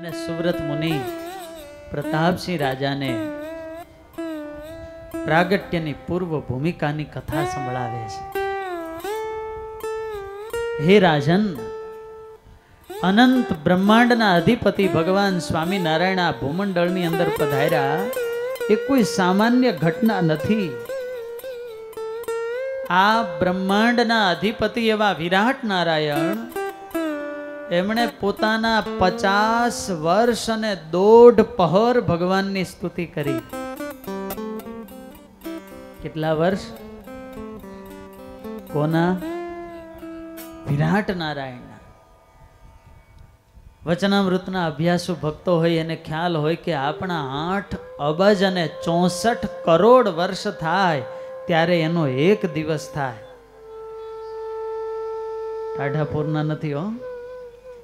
અને સુવ્રત મુનિ પ્રતાપસિંહ રાજાને પ્રાગટ્યની પૂર્વ ભૂમિકાની કથા સંભળાવે છે. હે રાજન, અનંત બ્રહ્માંડના અધિપતિ ભગવાન સ્વામિનારાયણ આ ભૂમંડળની અંદર પધાર્યા એ કોઈ સામાન્ય ઘટના નથી. આ બ્રહ્માંડના અધિપતિ એવા વિરાટ નારાયણ એમણે પોતાના 50 વર્ષ અને 1.5 પહર ભગવાનની સ્તુતિ કરી. કેટલા વર્ષ? કોના? વિરાટ નારાયણ. વચનામૃતના અભ્યાસુ ભક્તો હોય એને ખ્યાલ હોય કે આપણા 8 અબજ અને 64 કરોડ વર્ષ થાય ત્યારે એનો એક દિવસ થાય. ટાઢાપુરના નથી હો,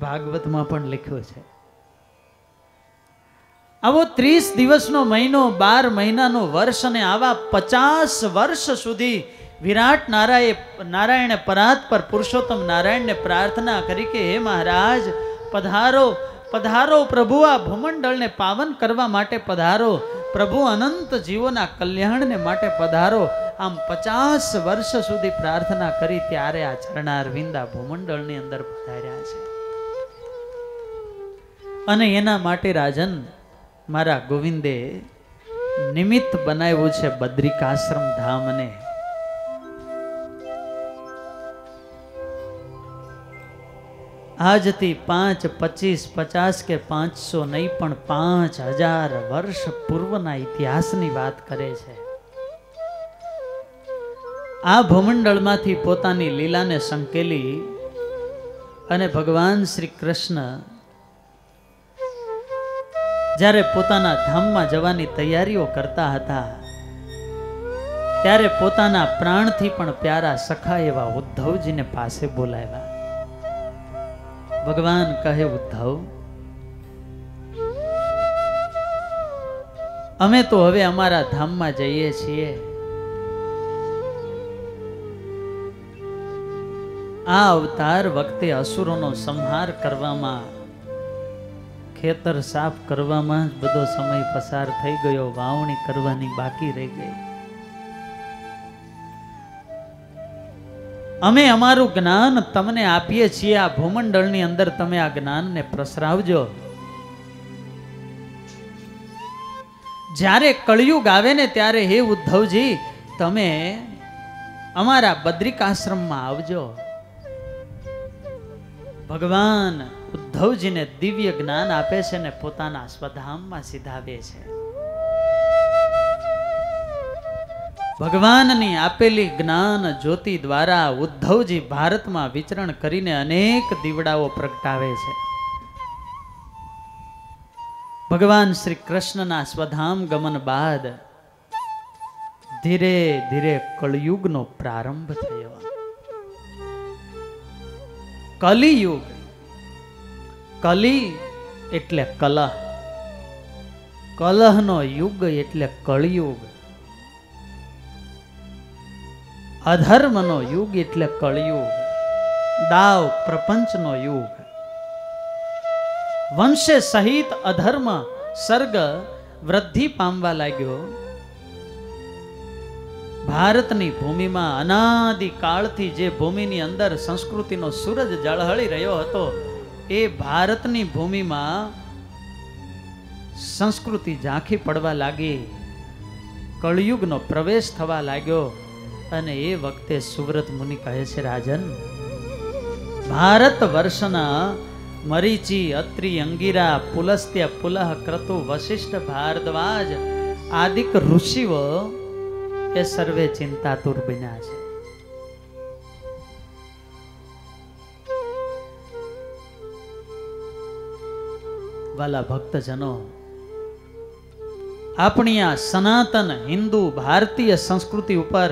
ભાગવતમાં પણ લખ્યું છે. આવો 30 દિવસનો મહિનો, 12 મહિનાનો વર્ષ અને આવા 50 વર્ષ સુધી વિરાટ નારાયણે પરાત પર પુરુષોત્તમ નારાયણને પ્રાર્થના કરી કે હે મહારાજ, પધારો પધારો પ્રભુ, આ ભૂમંડળને પાવન કરવા માટે પધારો પ્રભુ, અનંત જીવોના કલ્યાણને માટે પધારો. આમ 50 વર્ષ સુધી પ્રાર્થના કરી ત્યારે આ ચરણારવિંદા ભૂમંડળની અંદર પધાર્યા છે. અને એના માટે રાજન મારા ગોવિંદે નિમિત્ત બનાવ્યું છે બદ્રિકાશ્રમ ધામને. આજથી 5, 25, 50 કે 500 નહીં પણ 5000 વર્ષ પૂર્વના ઇતિહાસની વાત કરે છે. આ ભૂમંડળમાંથી પોતાની લીલાને સંકેલી અને ભગવાન શ્રી કૃષ્ણ જ્યારે પોતાના ધામમાં જવાની તૈયારીઓ કરતા હતા ત્યારે પોતાના પ્રાણથી પણ પ્યારા સખા એવા ઉદ્ધવજીને પાસે બોલાવ્યા. ભગવાન કહે, ઉદ્ધવ, અમે તો હવે અમારા ધામમાં જઈએ છીએ. આ અવતાર વખતે અસુરોનો સંહાર કરવામાં, ખેતર સાફ કરવામાં જ બધો સમય પસાર થઈ ગયો. વાવણી કરવાની બાકી રહી ગઈ. અમે અમારું જ્ઞાન તમને આપીએ છીએ. આ ભૂમંડળની અંદર તમે આ જ્ઞાનને પ્રસરાવજો. જ્યારે કળિયુગ આવે ને ત્યારે હે ઉદ્ધવજી, તમે અમારા બદ્રિકાશ્રમમાં આવજો. ભગવાન ઉદ્ધવજીને દિવ્ય જ્ઞાન આપે છે ને પોતાના સ્વધામમાં સિધાવે છે. ભગવાનની આપેલી જ્ઞાન જ્યોતિ દ્વારા ઉદ્ધવજી ભારતમાં વિચરણ કરીને અનેક દીવડાઓ પ્રગટાવે છે. ભગવાન શ્રી કૃષ્ણના સ્વધામ ગમન બાદ ધીરે ધીરે કળિયુગનો પ્રારંભ થયો. કલિયુગ. કલી એટલે કલહ, કલહનો યુગ એટલે કળિયુગ. અધર્મનો યુગ એટલે કળિયુગ. દાવ પ્રપંચનો યુગ. વંશે સહિત અધર્મ સર્ગ વૃદ્ધિ પામવા લાગ્યો. ભારતની ભૂમિમાં અનાદિ કાળથી જે ભૂમિની અંદર સંસ્કૃતિનો સૂરજ ઝળહળી રહ્યો હતો એ ભારતની ભૂમિમાં સંસ્કૃતિ ઝાંખી પડવા લાગી. કળિયુગનો પ્રવેશ થવા લાગ્યો. અને એ વખતે સુવ્રત મુનિ કહે છે, રાજન, ભારત વર્ષના મરીચી, અત્રિ, અંગીરા, પુલસ્ત્ય, પુલહ, ક્રતુ, વશિષ્ઠ, ભારદ્વાજ આદિક ઋષિઓ એ સર્વે ચિંતાતુર બન્યા છે. વાલા ભક્તજનો, આપણી આ સનાતન હિન્દુ ભારતીય સંસ્કૃતિ ઉપર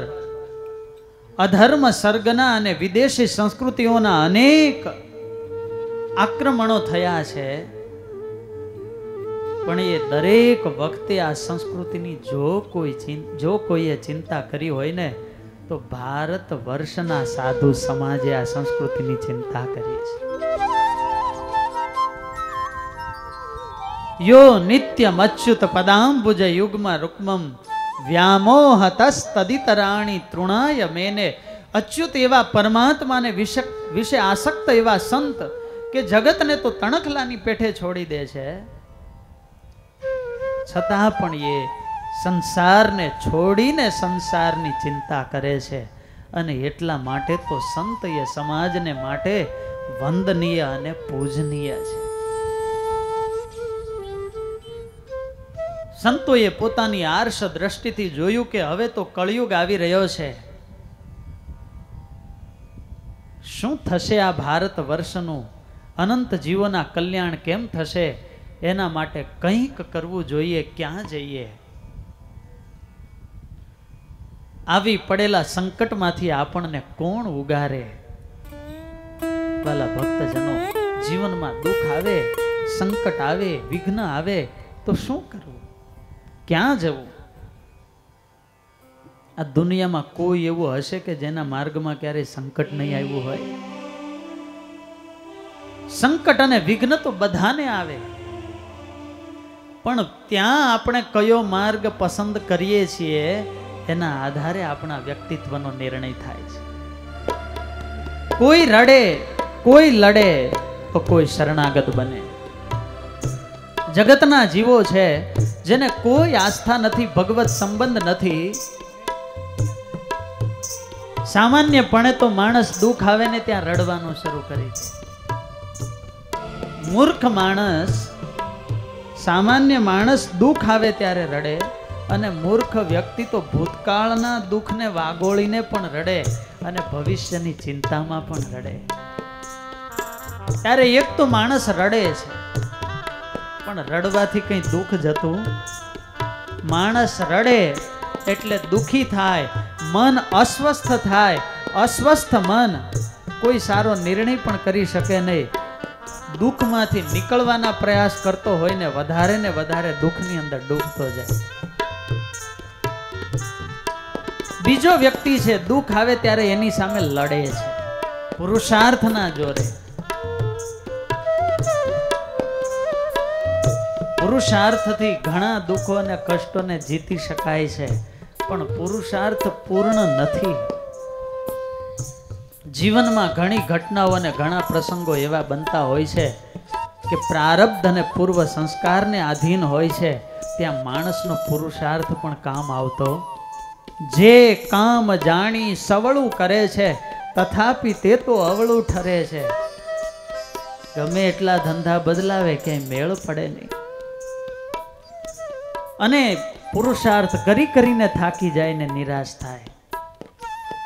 અધર્મ સર્ગના અને વિદેશી સંસ્કૃતિઓના અનેક આક્રમણો થયા છે. પણ એ દરેક વખતે આ સંસ્કૃતિની જો કોઈએ ચિંતા કરી હોય ને તો ભારત વર્ષના સાધુ સમાજે આ સંસ્કૃતિની ચિંતા કરી છે. યો નિત્યમ અચ્યુત પદાંબુજ યુગ્મ રૂક્મમ વ્યામોહ તસ્તદિતરાણી તૃણાય મેને. અચ્યુત એવા પરમાત્માને વિશે આસક્ત એવા સંત કે જગતને તો તણખલાની પેઠે છોડી દે છે, છતાં પણ એ સંસારને છોડીને સંસારની ચિંતા કરે છે. અને એટલા માટે તો સંત એ સમાજને માટે વંદનીય અને પૂજનીય છે. સંતોએ પોતાની આર્ષ દ્રષ્ટિથી જોયું કે હવે તો કળિયુગ આવી રહ્યો છે. શું થશે આ ભારત વર્ષનું, અનંત જીવોના કલ્યાણ કેમ થશે, એના માટે કંઈક કરવું જોઈએ. ક્યાં જઈએ? આવી પડેલા સંકટમાંથી આપણને કોણ ઉગારે? વાલા ભક્તજનો, જીવનમાં દુઃખ આવે, સંકટ આવે, વિઘ્ન આવે તો શું કરવું, ક્યાં જવું? આ દુનિયામાં કોઈ એવું હશે કે જેના માર્ગમાં ક્યારેય સંકટ નહીં આવ્યું હોય? સંકટ અને વિઘ્ન તો બધાને આવે, પણ ત્યાં આપણે કયો માર્ગ પસંદ કરીએ છીએ એના આધારે આપણા વ્યક્તિત્વનો નિર્ણય થાય છે. કોઈ રડે, કોઈ લડે તો કોઈ શરણાગત બને. જગતના જીવો છે જેને કોઈ આસ્થા નથી, ભગવત સંબંધ નથી, સામાન્યપણે તો માણસ દુઃખ આવે ને ત્યાં રડવાનું શરૂ કરી દે. મૂર્ખ માણસ, સામાન્ય માણસ દુઃખ આવે ત્યારે રડે, અને મૂર્ખ વ્યક્તિ તો ભૂતકાળના દુઃખને વાગોળીને પણ રડે અને ભવિષ્યની ચિંતામાં પણ રડે. ત્યારે એક તો માણસ રડે છે, પણ રડવાથી કઈ દુઃખ જતું? માણસ રડે એટલે દુઃખી થાય, મન અસ્વસ્થ થાય. અસ્વસ્થ મન કોઈ સારો નિર્ણય પણ કરી શકે નહીં. દુઃખમાંથી નીકળવાના પ્રયાસ કરતો હોય ને વધારે દુઃખની અંદર ડૂબતો જાય. બીજો વ્યક્તિ છે, દુઃખ આવે ત્યારે એની સામે લડે છે, પુરુષાર્થના જોરે. પુરુષાર્થથી ઘણા દુઃખો અને કષ્ટોને જીતી શકાય છે, પણ પુરુષાર્થ પૂર્ણ નથી. જીવનમાં ઘણી ઘટનાઓ અને ઘણા પ્રસંગો એવા બનતા હોય છે કે પ્રારબ્ધ અને પૂર્વ સંસ્કારને આધીન હોય છે. ત્યાં માણસનો પુરુષાર્થ પણ કામ આવતો. જે કામ જાણી સવળું કરે છે, તથાપી તે તો અવળું ઠરે છે. ગમે એટલા ધંધા બદલાવે, ક્યાંય મેળ પડે નહીં. અને પુરુષાર્થ કરીને થાકી જાય ને નિરાશ થાય.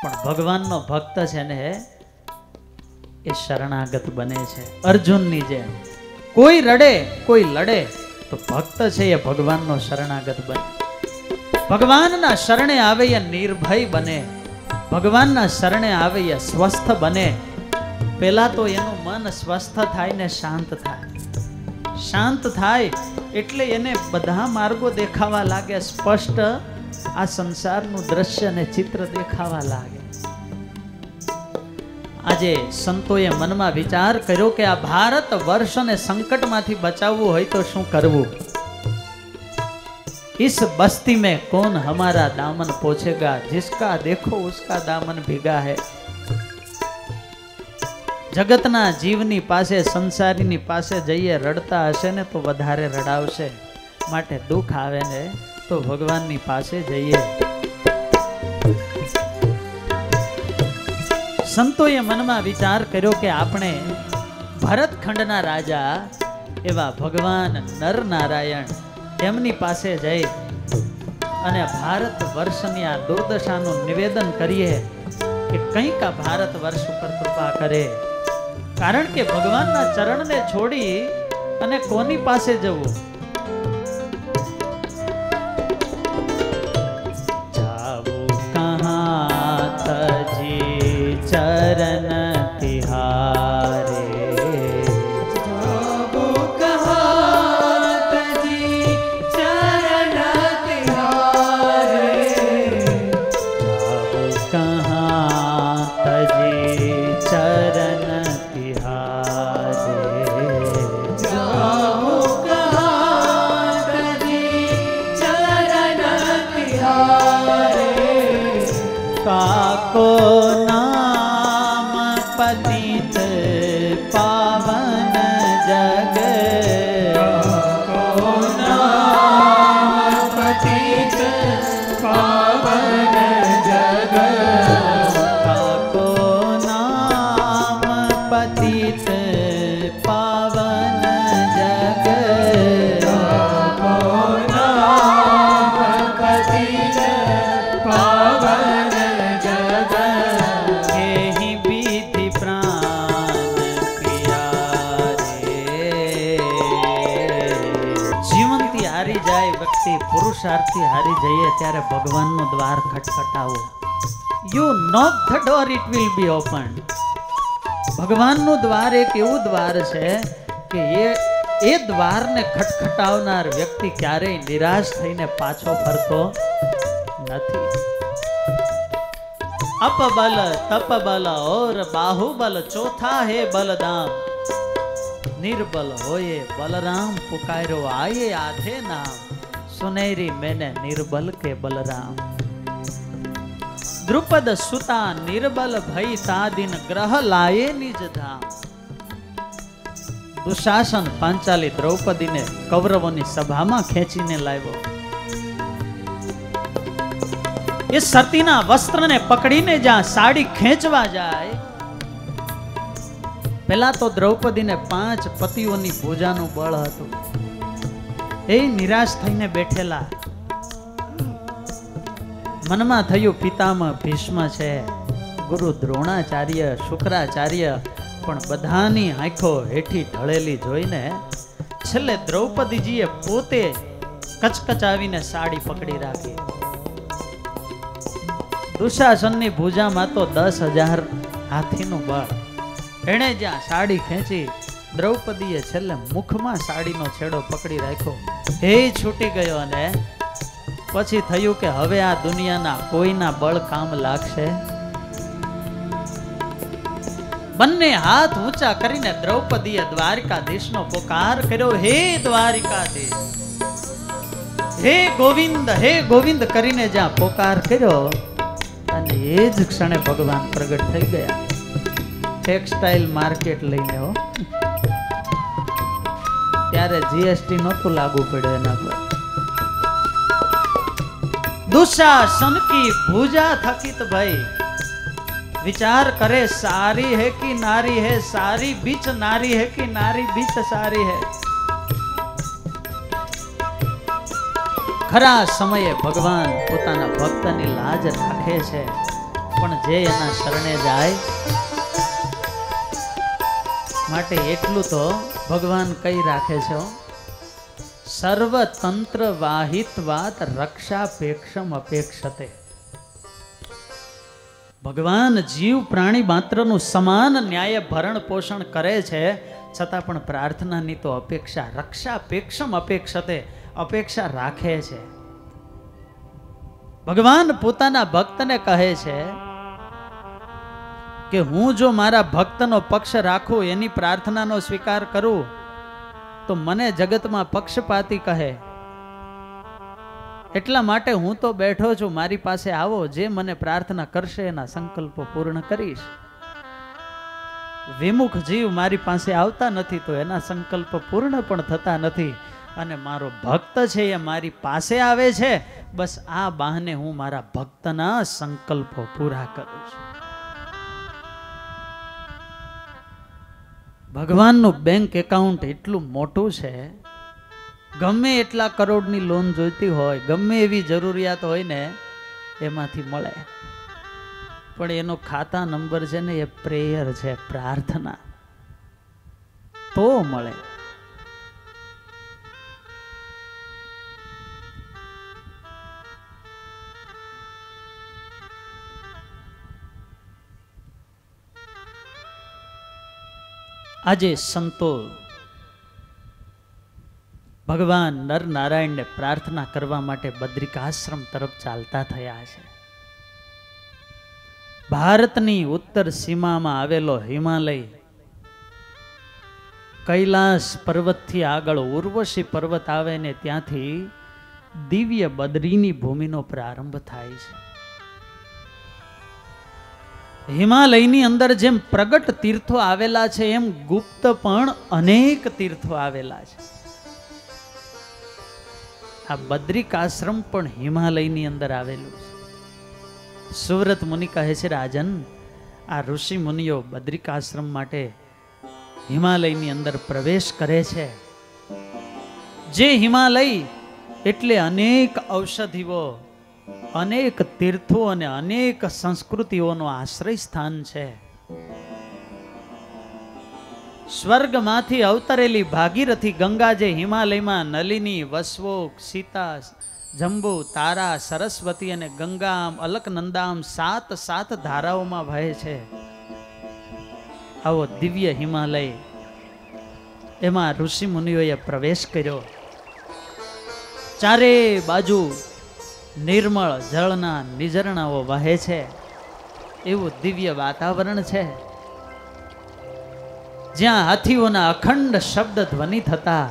પણ ભગવાનનો ભક્ત છે ને એ શરણાગત બને છે. અર્જુનની જેમ કોઈ રડે, કોઈ લડે તો ભક્ત છે એ ભગવાનનો શરણાગત બને. ભગવાનના શરણે આવે એ નિર્ભય બને, ભગવાનના શરણે આવે એ સ્વસ્થ બને. પેલા તો એનું મન સ્વસ્થ થાય ને શાંત થાય. શાંત થાય એટલે એને બધા માર્ગો દેખાવા લાગે, સ્પષ્ટ આ સંસારનું દ્રશ્ય ને ચિત્ર દેખાવા લાગે. આજે સંતોએ મનમાં વિચાર કર્યો કે આ ભારત વર્ષને સંકટમાંથી બચાવવું હોય તો શું કરવું? इस बस्ती में कौन हमारा दामन पोछेगा, जिसका देखो उसका दामन भीगा है. जगतना जीवनी पासे, संसारीनी पासे जइए रड़ता हशे ने तो वधारे रड़ावशे. माटे दुख आवे ने तो भगवाननी पासे जइए. संतोए मनमा विचार कर्यो के आपणे भरतखंडना राजा एवा भगवान नर नारायण एमनी पासे जई અને ભારત વર્ષની આ દુર્દશાનું નિવેદન કરીએ કે કંઈક આ ભારત વર્ષ ઉપર કૃપા કરે. કારણ કે ભગવાનના ચરણને છોડી અને કોની પાસે જવું? જાવું કહા તજી ચરણ તિહારે. जाऊं कहाँ काको नाम पतित पावन जग, काको नाम पतित पावन जग, काको नाम पतित पावन जग, काको नाम पतित पावन जग, एहि विधि प्राण प्रिया रे। જીવનથી હારી જાય વ્યક્તિ, પુરુષાર્થથી હારી જઈએ ત્યારે ભગવાનનું દ્વાર ખટખટાવો. You knock the door, it will be open. ભગવાનનું દ્વાર એક એવું દ્વાર છે કે એ દ્વારને ખટખટાવનાર વ્યક્તિ ક્યારેય નિરાશ થઈને પાછો ફરતો નથી. अपबल तपबल और बाहुबल चौथा है बलदाम, निर्बल होए बलराम पुकारो आए आधे नाम, सुनेरी मैंने निर्बल के बलराम। द्रुपद सुता निर्बल भई सादिन ग्रह लाए निज धाम। दुशासन पांचाली द्रौपदी ने कौरवोनी सभाમાં ખેંચીને લાવ્યો. એ સતીના વસ્ત્રને પકડીને જ્યાં સાડી ખેંચવા જાય, પહેલા તો દ્રૌપદીને 5 પતિઓની ભુજાનું બળ હતું. એ નિરાશ થઈને બેઠેલા. મનમાં થયું પિતામહ ભીષ્મ છે, ગુરુ દ્રોણાચાર્ય, શુક્રાચાર્ય, પણ બધાની આંખો હેઠી ઢળેલી જોઈને છેલ્લે દ્રૌપદીજીએ પોતે કચકચાવીને સાડી પકડી રાખી. દુશાસનની ભુજામાં તો 10,000 હાથીનું બળ. એણે જ્યાં સાડી ખેંચી, દ્રૌપદીએ છેલ્લે મુખમાં સાડીનો છેડો પકડી રાખ્યો. એ છૂટી ગયો અને પછી થયું કે હવે આ દુનિયાના કોઈના બળ કામ લાગશે. બંને હાથ ઊંચા કરીને દ્રૌપદીએ દ્વારિકાધીશનો પોકાર કર્યો, હે દ્વારિકાધીશ, હે ગોવિંદ, હે ગોવિંદ કરીને જ્યાં પોકાર કર્યો, અને એ જ ક્ષણે ભગવાન પ્રગટ થઈ ગયા. ટેક્સટાઇલ માર્કેટ લઈને હો, ત્યારે જીએસટી નહોતું લાગુ પડ્યું એના પર. दुशासन की भुजा थकित भई, विचार करे सारी है कि नारी है, सारी बीच नारी है कि नारी बीच सारी है. ખરા સમયે ભગવાન પોતાના ભક્તની લાજ રાખે છે, પણ જે એના શરણે જાય, માટે એટલું તો ભગવાન કઈ રાખે છે, સર્વતંત્ર વાહિત્વાત રક્ષાપેક્ષમ અપેક્ષતે. ભગવાન જીવ પ્રાણી માત્રનું સમાન ન્યાય ભરણ પોષણ કરે છે, છતાં પણ પ્રાર્થનાની તો અપેક્ષા, રક્ષાપેક્ષમ અપેક્ષતે, અપેક્ષા રાખે છે. ભગવાન પોતાના ભક્તને કહે છે કે હું જો મારા ભક્તનો પક્ષ રાખું, એની પ્રાર્થનાનો સ્વીકાર કરું, તો મને જગતમાં પક્ષપાતી કહે. એટલા માટે હું તો બેઠો છું, મારી પાસે આવો, જે મને પ્રાર્થના કરશે એના સંકલ્પો પૂર્ણ કરીશ. વિમુખ જીવ મારી પાસે આવતા નથી તો એના સંકલ્પ પૂર્ણ પણ થતા નથી, અને મારો ભક્ત છે એ મારી પાસે આવે છે, બસ આ બહાને હું મારા ભક્તના સંકલ્પો પૂરા કરું છું. ભગવાનનું બેંક એકાઉન્ટ એટલું મોટું છે, ગમે એટલા કરોડની લોન જોઈતી હોય, ગમે એવી જરૂરિયાત હોય ને, એમાંથી મળે. પણ એનો ખાતા નંબર છે ને, એ પ્રેયર છે, પ્રાર્થના, તો મળે. આજે સંતો ભગવાન નર નારાયણને પ્રાર્થના કરવા માટે બદ્રિકાશ્રમ તરફ ચાલતા થયા છે. ભારતની ઉત્તર સીમામાં આવેલો હિમાલય, કૈલાસ પર્વતથી આગળ ઉર્વશી પર્વત આવે ને ત્યાંથી દિવ્ય બદ્રીની ભૂમિનો પ્રારંભ થાય છે. હિમાલયની અંદર જેમ પ્રગટ તીર્થો આવેલા છે એમ ગુપ્ત પણ અનેક તીર્થો આવેલા છે. આ બદ્રિકાશ્રમ પણ હિમાલયની અંદર આવેલું છે. સુવ્રત મુનિ કહે છે, રાજન, આ ઋષિ મુનિઓ બદ્રિકાશ્રમ માટે હિમાલયની અંદર પ્રવેશ કરે છે. જે હિમાલય એટલે અનેક ઔષધિઓ, અનેક તીર્થો અને અનેક સંસ્કૃતિઓનો આશ્રય સ્થાન છે. સ્વર્ગમાંથી અવતરેલી ભાગીરથી ગંગા જે હિમાલયમાં નલિની, વસવો, સીતા, જંબુ, તારા, સરસ્વતી અને ગંગામ, અલકનંદામ 7 ધારાઓમાં વહે છે. આવો દિવ્ય હિમાલય, એમાં ઋષિ મુનિઓએ પ્રવેશ કર્યો. ચારે બાજુ નિર્મળ જળના નિઝરણાઓ વહે છે. એવું દિવ્ય વાતાવરણ છે, જ્યાં હાથીઓના અખંડ શબ્દ ધ્વનિ થતા,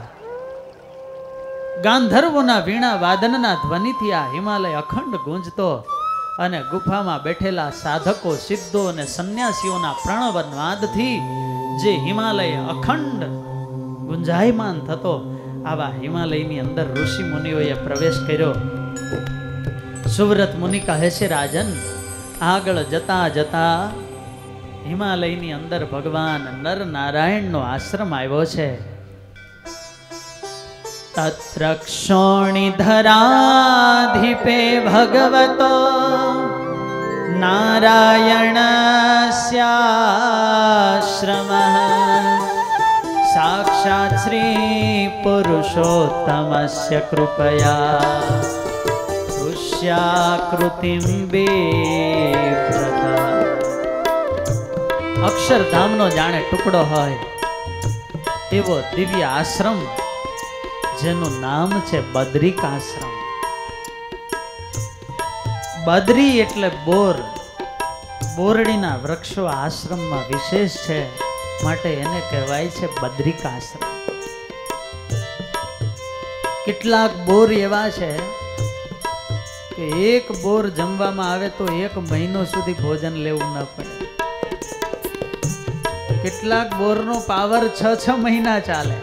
ગાંધર્વોના વીણા વાદનના ધ્વનિથી આ હિમાલય અખંડ ગુંજતો અને ગુફામાં બેઠેલા સાધકો, સિદ્ધો અને સંન્યાસીઓના પ્રણવ નાદથી જે હિમાલય અખંડ ગુંજાયમાન થતો, આવા હિમાલયની અંદર ઋષિ મુનિઓએ પ્રવેશ કર્યો. સુવ્રત મુનિ કહે છે, રાજન, આગળ જતા જતા હિમાલયની અંદર ભગવાન નર નારાયણનો આશ્રમ આવ્યો છે. તત્ર ક્ષોણિધરાધિપે ભગવતો નારાયણસ્યાશ્રમઃ સાક્ષાત શ્રી પુરુષોત્તમસ્ય કૃપયા ઋષ્યાકૃતિમ બિભ્રત. અક્ષરધામનો જાણે ટુકડો હોય એવો દિવ્ય આશ્રમ, જેનું નામ છે બદ્રિકાશ્રમ. બદ્રી એટલે બોર. બોરડીના વૃક્ષો આશ્રમમાં વિશેષ છે, માટે એને કહેવાય છે બદ્રિકાશ્રમ. કેટલાક બોર એવા છે કે એક બોર જમવામાં આવે તો 1 મહિનો સુધી ભોજન લેવું ન પડે. કેટલાક બોરનો પાવર 6 મહિના ચાલે.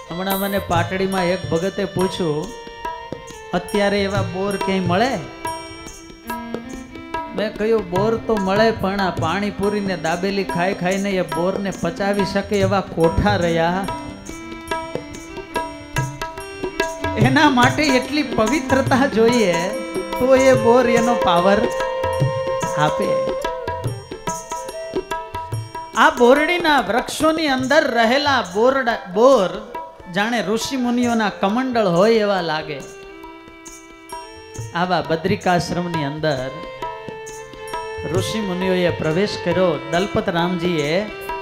હમણાં મને પાટડીમાં એક ભગતે પૂછ્યું, અત્યારે એવા બોર ક્યાંય મળે? મેં કહ્યું, બોર તો મળે, પણ આ પાણીપુરી ને દાબેલી ખાઈ ખાઈને એ બોરને પચાવી શકે એવા કોઠા રહ્યા. એના માટે એટલી પવિત્રતા જોઈએ તો એ બોર એનો પાવર આપે. આ બોરડીના વૃક્ષોની અંદર રહેલા બોર જાણે ઋષિ મુનિઓના કમંડળ હોય એવા લાગે. આવા બદ્રિકાશ્રમની અંદર ઋષિ મુનિઓએ પ્રવેશ કર્યો. દલપત રામજીએ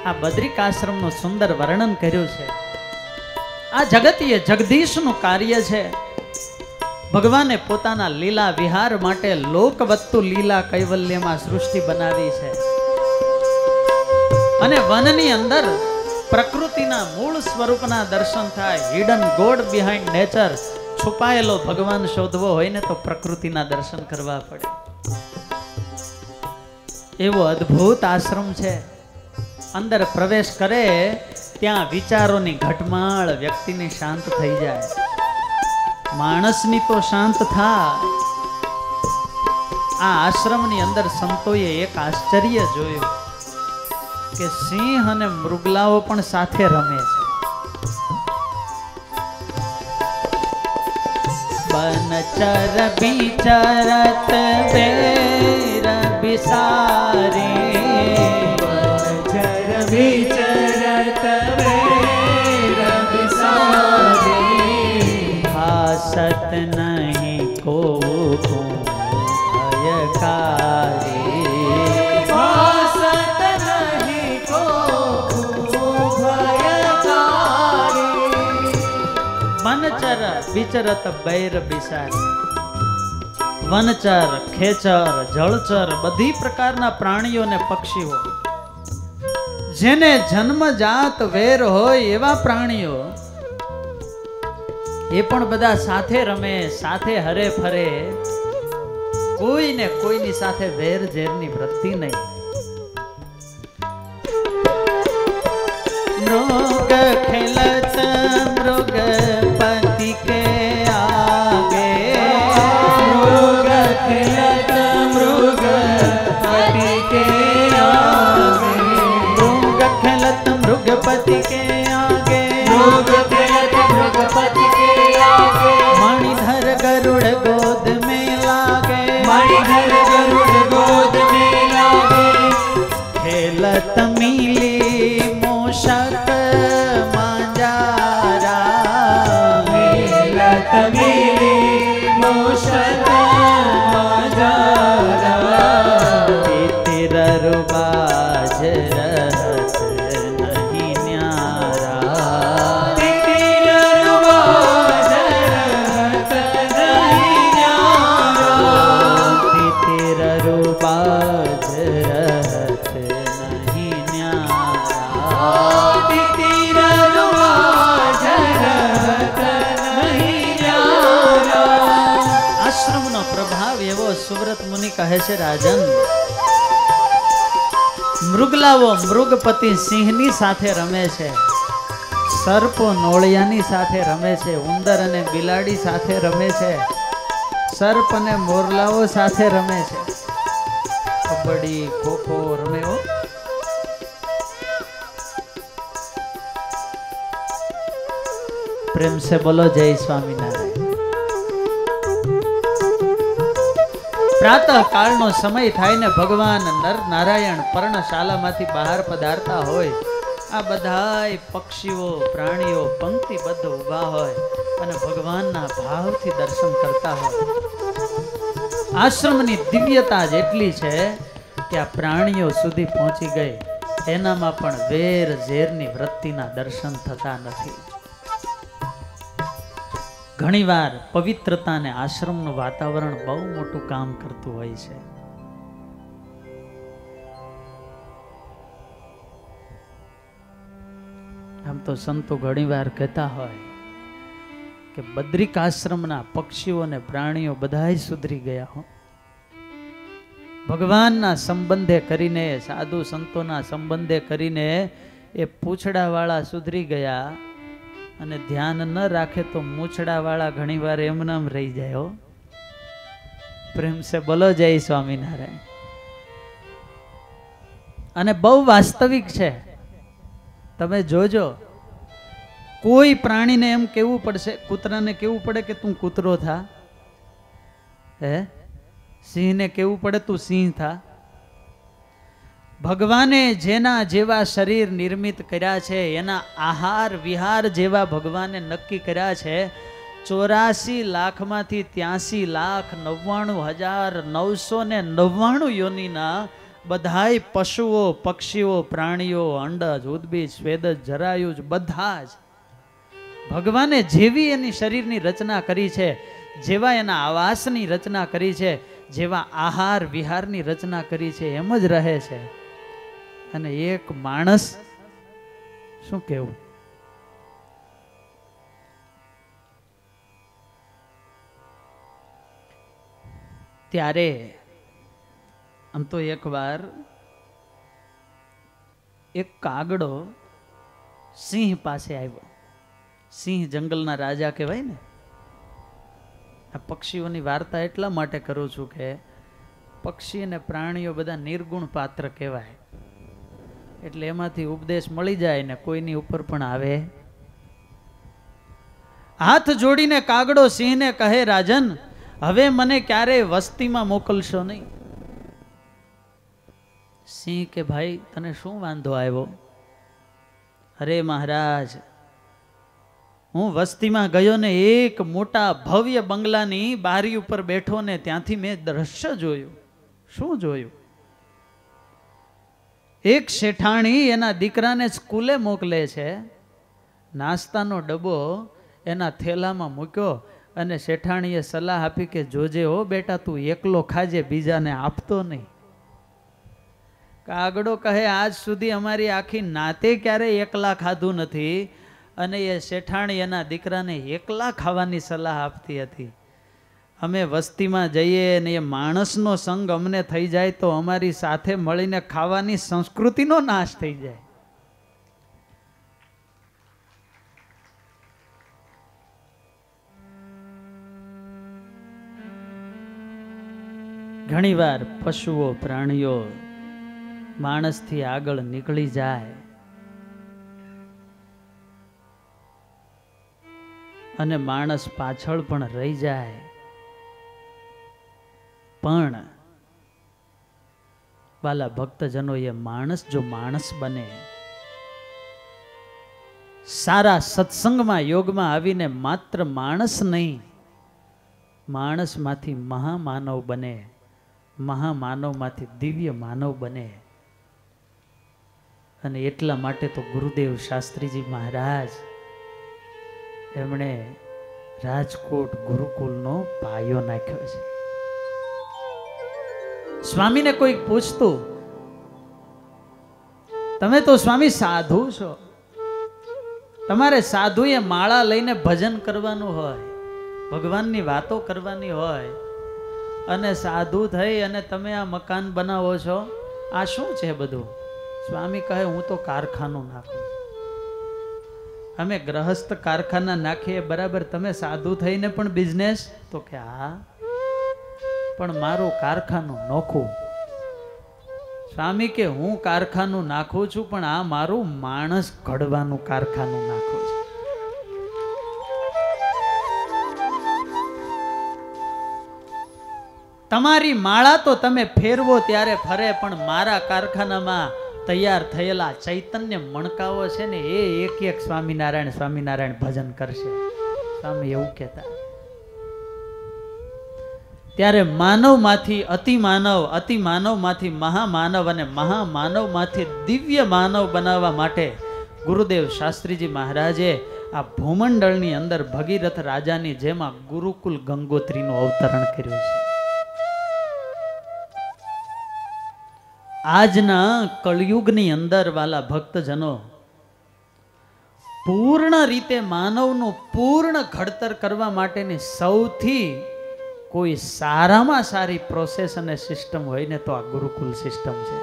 આ બદ્રિકાશ્રમનું સુંદર વર્ણન કર્યું છે. આ જગત એ જગદીશનું કાર્ય છે. ભગવાને પોતાના લીલા વિહાર માટે લોકવત્તુ લીલા કૈવલ્યમાં સૃષ્ટિ બનાવી છે. અને વનની અંદર પ્રકૃતિના મૂળ સ્વરૂપના દર્શન થાય. Hidden God behind nature. છુપાયેલો ભગવાન શોધવો હોય ને તો પ્રકૃતિના દર્શન કરવા પડે. એવો અદ્ભુત આશ્રમ છે. અંદર પ્રવેશ કરે ત્યાં વિચારોની ઘટમાળ વ્યક્તિને શાંત થઈ જાય. માણસની તો શાંત થાય. આ આશ્રમની અંદર સંતોએ એક આશ્ચર્ય જોયું કે સિંહ અને મૃગલાઓ પણ સાથે રમે છે. बनचर बिचरत बेर बिसारे बनचर बिचरत बेर बिसारे भासत नहीं को भयकारे भासत नहीं को भयकारे बनचर बिचरत बैर बिसारे. વનચર, ખેચર, જળચર બધી પ્રકારના પ્રાણીઓ ને પક્ષીઓ, જેને જન્મજાત વેર હોય એવા પ્રાણીઓ એ પણ બધા સાથે રમે, સાથે હરે ફરે, કોઈને કોઈની સાથે વેર ઝેરની વૃત્તિ નહીં. મૃગ ખેલત મૃગપતિ કે આગે, मृग खेलत मृगपति के आगे, मृग खेलत मृगपति के आगे, मृग खेलत मृगपति के आगे, मणिधर गरुड़ गोद में लागे, मणिधर गरुड़ गोद में लागे, खेलत मिली मूषक मांजारा, खेलत मिली मूषक मांजारा, तेरर बाज रहत नहीं न्यारा, तेरर बाज रहत नहीं न्यारा, तेरर बाज रहत नहीं न्यारा. तेरर बाज रहत नहीं न्यारा. આશ્રમનો પ્રભાવ એવો સુવ્રત મુનિ કહે છે રાજન, મૃગલાઓ મૃગપતિ સિંહની સાથે રમે છે, સર્પો નોળિયાની સાથે રમે છે, ઉંદર અને બિલાડી સાથે રમે છે, સર્પ અને મોરલાઓ સાથે રમે છે, કબડ્ડી ખોખો રમે હો. પ્રેમ સે બોલો જય સ્વામિનારાયણ. પ્રાતઃ કાળનો સમય થાય ને ભગવાન નર નારાયણ પર્ણશાલામાંથી બહાર પધારતા હોય, આ બધાય પક્ષીઓ પ્રાણીઓ પંક્તિબદ્ધ ઊભા હોય અને ભગવાનના ભાવથી દર્શન કરતા હોય. આશ્રમની દિવ્યતા જેટલી છે કે આ પ્રાણીઓ સુધી પહોંચી ગઈ, એનામાં પણ વેર ઝેરની વૃત્તિના દર્શન થતા નથી. ઘણીવાર પવિત્રતા અને આશ્રમનું વાતાવરણ બહુ મોટું કામ કરતું હોય છે. આમ તો સંતો ઘણીવાર કહેતા હોય કે બદ્રિક આશ્રમના પક્ષીઓ અને પ્રાણીઓ બધાય સુધરી ગયા હો. ભગવાનના સંબંધે કરીને, સાધુ સંતોના સંબંધે કરીને એ પૂંછડાવાળા સુધરી ગયા, અને ધ્યાન ન રાખે તો મૂછડાવાળા ઘણીવાર એમનામ રહી જાય હો. પ્રેમ સે બોલો જય સ્વામિનારાયણ. અને બહુ વાસ્તવિક છે, તમે જોજો. કોઈ પ્રાણીને એમ કેવું પડશે, કૂતરાને કેવું પડે કે તું કૂતરો થા, હે સિંહને કેવું પડે તું સિંહ થા. ભગવાને જેના જેવા શરીર નિર્મિત કર્યા છે, એના આહાર વિહાર જેવા ભગવાને નક્કી કર્યા છે. 84 લાખમાંથી 83,99,999 યોનિના બધાય પશુઓ પક્ષીઓ પ્રાણીઓ અંડજ ઉદ્ભીજ સ્વેદજ જરાયુજ બધા જ ભગવાને જેવી એની શરીરની રચના કરી છે, જેવા એના આવાસની રચના કરી છે, જેવા આહાર વિહારની રચના કરી છે, એમ જ રહે છે. અને એક માણસ શું કેવું, ત્યારે આમ તો એકવાર એક કાગડો સિંહ પાસે આવ્યો. સિંહ જંગલના રાજા કહેવાય ને. આ પક્ષીઓની વાર્તા એટલા માટે કરું છું કે પક્ષી અને પ્રાણીઓ બધા નિર્ગુણ પાત્ર કહેવાય, એટલે એમાંથી ઉપદેશ મળી જાય ને કોઈની ઉપર પણ આવે. હાથ જોડીને કાગડો સિંહને કહે, રાજન હવે મને ક્યારેય વસ્તીમાં મોકલશો નહીં. સિંહ કે ભાઈ તને શું વાંધો આવ્યો? અરે મહારાજ, હું વસ્તીમાં ગયો ને એક મોટા ભવ્ય બંગલાની બારી ઉપર બેઠો ને ત્યાંથી મેં દ્રશ્ય જોયું. શું જોયું? એક શેઠાણી એના દીકરાને સ્કૂલે મોકલે છે, નાસ્તાનો ડબ્બો એના થેલામાં મૂક્યો અને શેઠાણીએ સલાહ આપી કે જોજે હો બેટા, તું એકલો ખાજે, બીજાને આપતો નહીં. કાગડો કહે, આજ સુધી અમારી આખી નાતે ક્યારેય એકલા ખાધું નથી, અને એ શેઠાણી એના દીકરાને એકલા ખાવાની સલાહ આપતી હતી. અમે વસ્તીમાં જઈએ ને એ માણસનો સંગ અમને થઈ જાય તો અમારી સાથે મળીને ખાવાની સંસ્કૃતિનો નાશ થઈ જાય. ઘણીવાર પશુઓ પ્રાણીઓ માણસથી આગળ નીકળી જાય અને માણસ પાછળ પણ રહી જાય, પણ વાલા ભક્તજનો, એ માણસ જો માણસ બને, સારા સત્સંગમાં યોગમાં આવીને માત્ર માણસ નહીં, માણસમાંથી મહામાનવ બને, મહામાનવમાંથી દિવ્ય માનવ બને. અને એટલા માટે તો ગુરુદેવ શાસ્ત્રીજી મહારાજ એમણે રાજકોટ ગુરુકુલનો પાયો નાખ્યો છે. સ્વામીને કોઈક પૂછતું, તમે તો સ્વામી સાધુ છો, તમારે સાધુએ માળા લઈને ભજન કરવાનું હોય, ભગવાનની વાતો કરવાની હોય, અને સાધુ થઈ અને તમે આ મકાન બનાવો છો, આ શું છે બધું? સ્વામી કહે, હું તો કારખાનું નાખું. અમે ગ્રહસ્થ કારખાના નાખીએ બરાબર, તમે સાધુ થઈને પણ બિઝનેસ? તો કે હા, પણ મારું કારખાનું નોખું. સ્વામી કે, હું કારખાનું નાખું છું, પણ આ મારું માણસ ઘડવાનું કારખાનું નાખું છું. તમારી માળા તો તમે ફેરવો ત્યારે ફરે, પણ મારા કારખાનામાં તૈયાર થયેલા ચૈતન્ય મણકાઓ છે ને, એ એક એક સ્વામિનારાયણ સ્વામિનારાયણ ભજન કરશે. સ્વામી એવું કહેતા. ત્યારે માનવમાંથી અતિમાનવ, અતિમાનવમાંથી મહામાનવ અને મહામાનવમાંથી દિવ્ય માનવ બનાવવા માટે ગુરુદેવ શાસ્ત્રીજી મહારાજે આ ભૂમંડળની અંદર ભગીરથ રાજાની જેમ આ ગુરુકુલ ગંગોત્રીનું અવતરણ કર્યું છે. આજના કળયુગની અંદર વાલા ભક્તજનો, પૂર્ણ રીતે માનવનું પૂર્ણ ઘડતર કરવા માટેની સૌથી કોઈ સારામાં સારી પ્રોસેસ અને સિસ્ટમ હોય ને તો આ ગુરુકુલ સિસ્ટમ છે.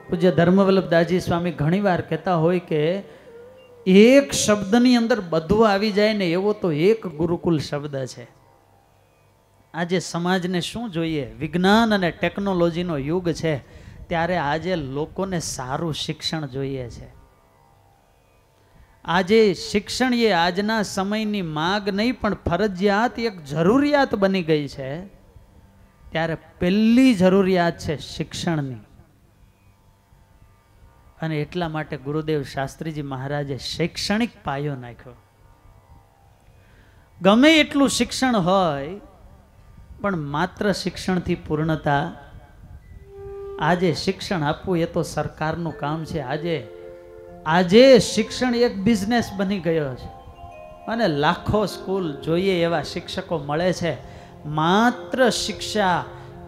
પૂજ્ય ધર્મવલ્લભદાસજી સ્વામી ઘણીવાર કહેતા હોય કે એક શબ્દની અંદર બધું આવી જાય ને, એવો તો એક ગુરુકુલ શબ્દ છે. આજે સમાજને શું જોઈએ? વિજ્ઞાન અને ટેકનોલોજીનો યુગ છે, ત્યારે આજે લોકોને સારું શિક્ષણ જોઈએ છે. આજે શિક્ષણ એ આજના સમયની માગ નહીં પણ ફરજિયાત એક જરૂરિયાત બની ગઈ છે. ત્યારે પહેલી જરૂરિયાત છે શિક્ષણની. અને એટલા માટે ગુરુદેવ શાસ્ત્રીજી મહારાજે શૈક્ષણિક પાયો નાખ્યો. ગમે એટલું શિક્ષણ હોય પણ માત્ર શિક્ષણથી પૂર્ણતા. આજે શિક્ષણ આપવું એ તો સરકારનું કામ છે. આજે શિક્ષણ એક બિઝનેસ બની ગયો છે અને લાખો સ્કૂલ જોઈએ એવા શિક્ષકો મળે છે. માત્ર શિક્ષા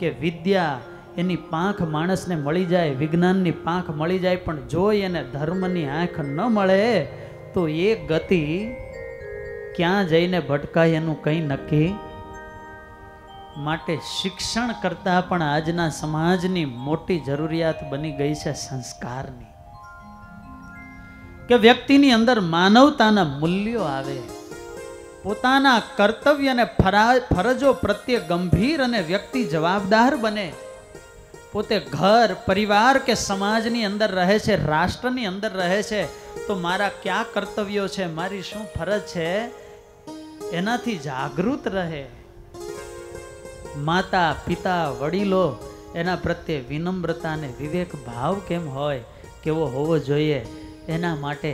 કે વિદ્યા એની પાંખ માણસને મળી જાય, વિજ્ઞાનની પાંખ મળી જાય, પણ જો એને ધર્મની આંખ ન મળે તો એ ગતિ ક્યાં જઈને ભટકાય એનું કંઈ નક્કી. માટે શિક્ષણ કરતાં પણ આજના સમાજની મોટી જરૂરિયાત બની ગઈ છે સંસ્કારની. કે વ્યક્તિની અંદર માનવતાના મૂલ્યો આવે, પોતાના કર્તવ્ય અને ફરજો પ્રત્યે ગંભીર અને વ્યક્તિ જવાબદાર બને. પોતે ઘર પરિવાર કે સમાજની અંદર રહે છે, રાષ્ટ્રની અંદર રહે છે, તો મારા કયા કર્તવ્યો છે, મારી શું ફરજ છે, એનાથી જાગૃત રહે. માતા પિતા વડીલો એના પ્રત્યે વિનમ્રતા અને વિવેક ભાવ કેમ હોય, કેવો હોવો જોઈએ, એના માટે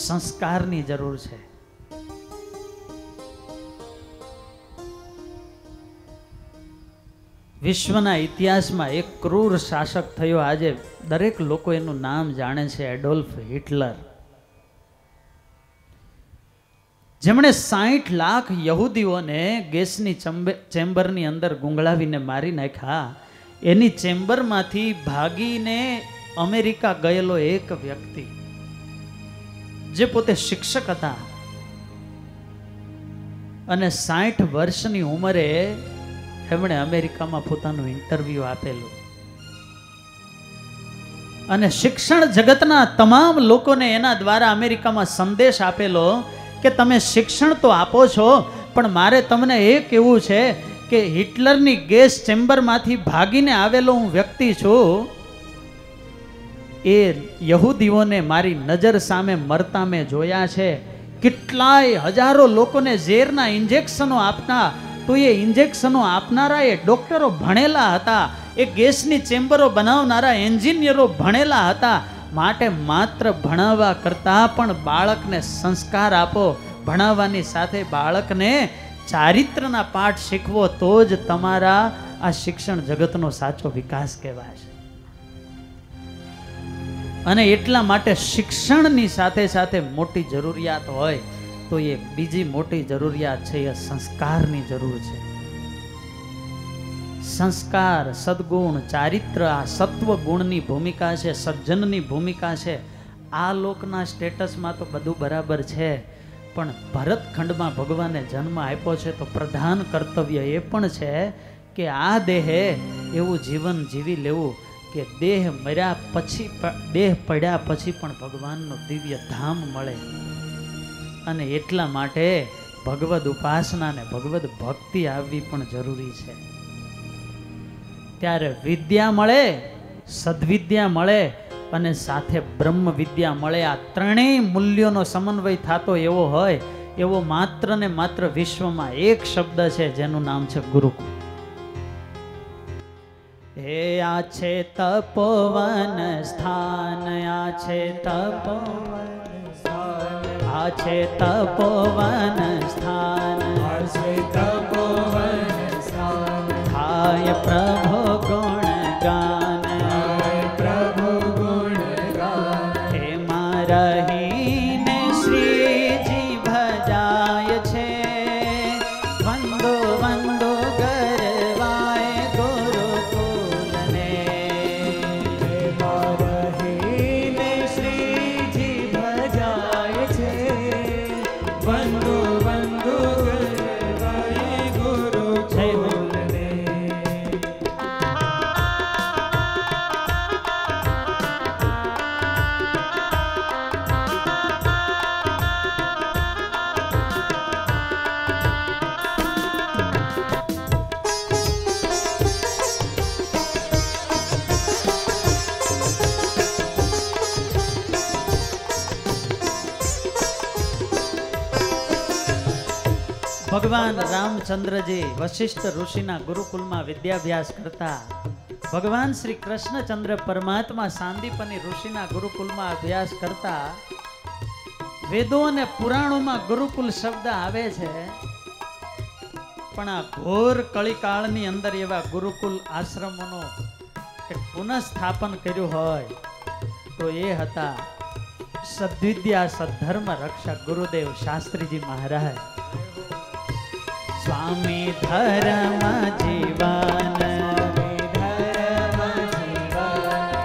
સંસ્કારની જરૂર છે. વિશ્વના ઇતિહાસમાં એક ક્રૂર શાસક થયો, આજે દરેક લોકો એનું નામ જાણે છે, એડોલ્ફ હિટલર. જેમણે 60 લાખ યહૂદીઓને ગેસની ચેમ્બરની અંદર ગુંગળાવીને મારી નાખ્યા. એની ચેમ્બરમાંથી ભાગીને અમેરિકા ગયેલો એક વ્યક્તિ, જે પોતે શિક્ષક હતા, અને 60 વર્ષની ઉંમરે એમણે અમેરિકામાં પોતાનું ઇન્ટરવ્યૂ આપેલું અને શિક્ષણ જગતના તમામ લોકોને એના દ્વારા અમેરિકામાં સંદેશ આપેલો કે તમે શિક્ષણ તો આપો છો, પણ મારે તમને એ કહેવું છે કે હિટલરની ગેસ ચેમ્બરમાંથી ભાગીને આવેલો હું વ્યક્તિ છું. એ યહૂદીઓને મારી નજર સામે મરતા મેં જોયા છે. કેટલાય હજારો લોકોને ઝેરના ઇન્જેક્શનો આપતા, તો એ ઇન્જેક્શનો આપનારા એ ડોક્ટરો ભણેલા હતા, એ ગેસની ચેમ્બરો બનાવનારા એન્જિનિયરો ભણેલા હતા. માટે માત્ર ભણાવવા કરતાં પણ બાળકને સંસ્કાર આપો, ભણાવવાની સાથે બાળકને ચારિત્રના પાઠ શીખવો, તો જ તમારા આ શિક્ષણ જગતનો સાચો વિકાસ કહેવાશે. અને એટલા માટે શિક્ષણની સાથે સાથે મોટી જરૂરિયાત હોય તો એ બીજી મોટી જરૂરિયાત છે, એ સંસ્કારની જરૂર છે. સંસ્કાર, સદગુણ, ચારિત્ર, આ સત્વ ગુણની ભૂમિકા છે, સજ્જનની ભૂમિકા છે. આ લોકના સ્ટેટસમાં તો બધું બરાબર છે, પણ ભરતખંડમાં ભગવાને જન્મ આપ્યો છે તો પ્રધાન કર્તવ્ય એ પણ છે કે આ દેહે એવું જીવન જીવી લેવું કે દેહ મર્યા પછી, દેહ પડ્યા પછી પણ ભગવાનનું દિવ્ય ધામ મળે. અને એટલા માટે ભગવદ ઉપાસના ને ભગવદ ભક્તિ આવવી પણ જરૂરી છે. ત્યારે વિદ્યા મળે, સદવિદ્યા મળે અને સાથે બ્રહ્મ વિદ્યા મળે. આ ત્રણેય મૂલ્યોનો સમન્વય થતો એવો હોય, એવો માત્ર ને માત્ર વિશ્વમાં એક શબ્દ છે જેનું નામ છે ગુરુકુળ. હે આ છે તપોવન સ્થાન, આ છે તપોવન સ્થાન, આ છે તપોવન સ્થાન, આ છે તપોવન સ્થાન. થાય પ્રભુ ગુણ ગાન, થાય પ્રભુ ગુણ ગાન. એમાં રહીને શ્રીજી ભજાય છે. વંદો વંદો ગરવાય ગુરુકુલને. એમાં રહીને શ્રીજી ભજાય છે. વંદો વંદો ગરવાય ગુરુકુલને. ભગવાન રામચંદ્રજી વશિષ્ઠ ઋષિના ગુરુકુલમાં વિદ્યાભ્યાસ કરતા. ભગવાન શ્રી કૃષ્ણચંદ્ર પરમાત્મા સાંદીપની ઋષિના ગુરુકુલમાં અભ્યાસ કરતા. વેદો અને પુરાણોમાં ગુરુકુલ શબ્દ આવે છે, પણ આ ઘોર કળીકાળની અંદર એવા ગુરુકુલ આશ્રમોનો એક પુનઃસ્થાપન કર્યું હોય તો એ હતા સદ્વિદ્યા સદ્ધર્મ રક્ષક ગુરુદેવ શાસ્ત્રીજી મહારાજ. સ્વામી ધર્મ જીવન,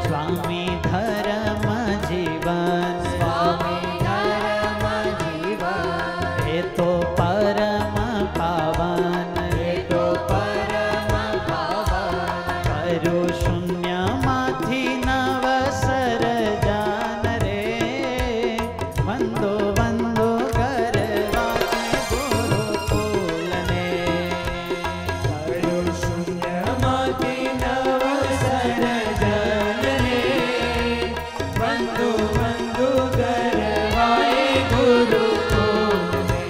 સ્વામી ધર્મ જીવન, સ્વામી ધર્મ જીવન. એ તો પરમ પાવન, એ તો પરમ પાવન. કરું શૂન્યમાંથી નવ સર્જન રે. વંદો વંદો કરવા ગુરુકુલને. કરું શૂન્યમાંથી નવ સર્જન રે. વંદો વંદો ગરવાય ગુરુકુલને.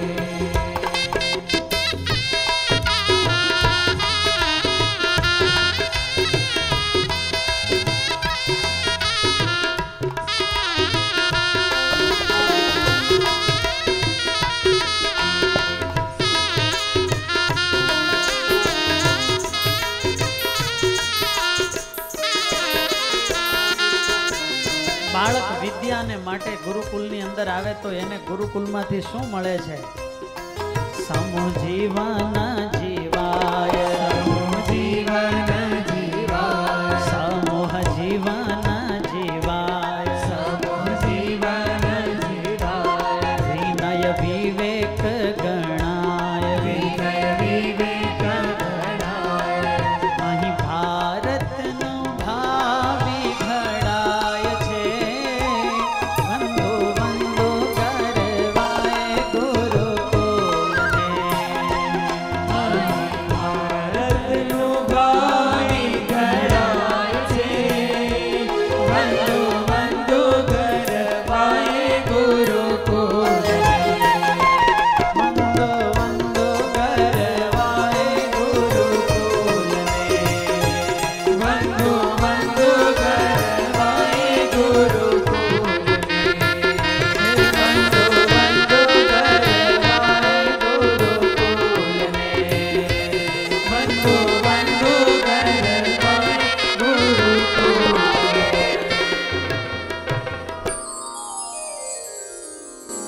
બાળક વિદ્યાને માટે ગુરુકુલની અંદર આવે તો એને ગુરુકુલમાંથી શું મળે છે? સમૂહ જીવન જીવાય, જીવન જીવાય. સમૂહ જીવન જીવાય, સમૂહ જીવન જીવાય. વિનય વિવેક ગણાય,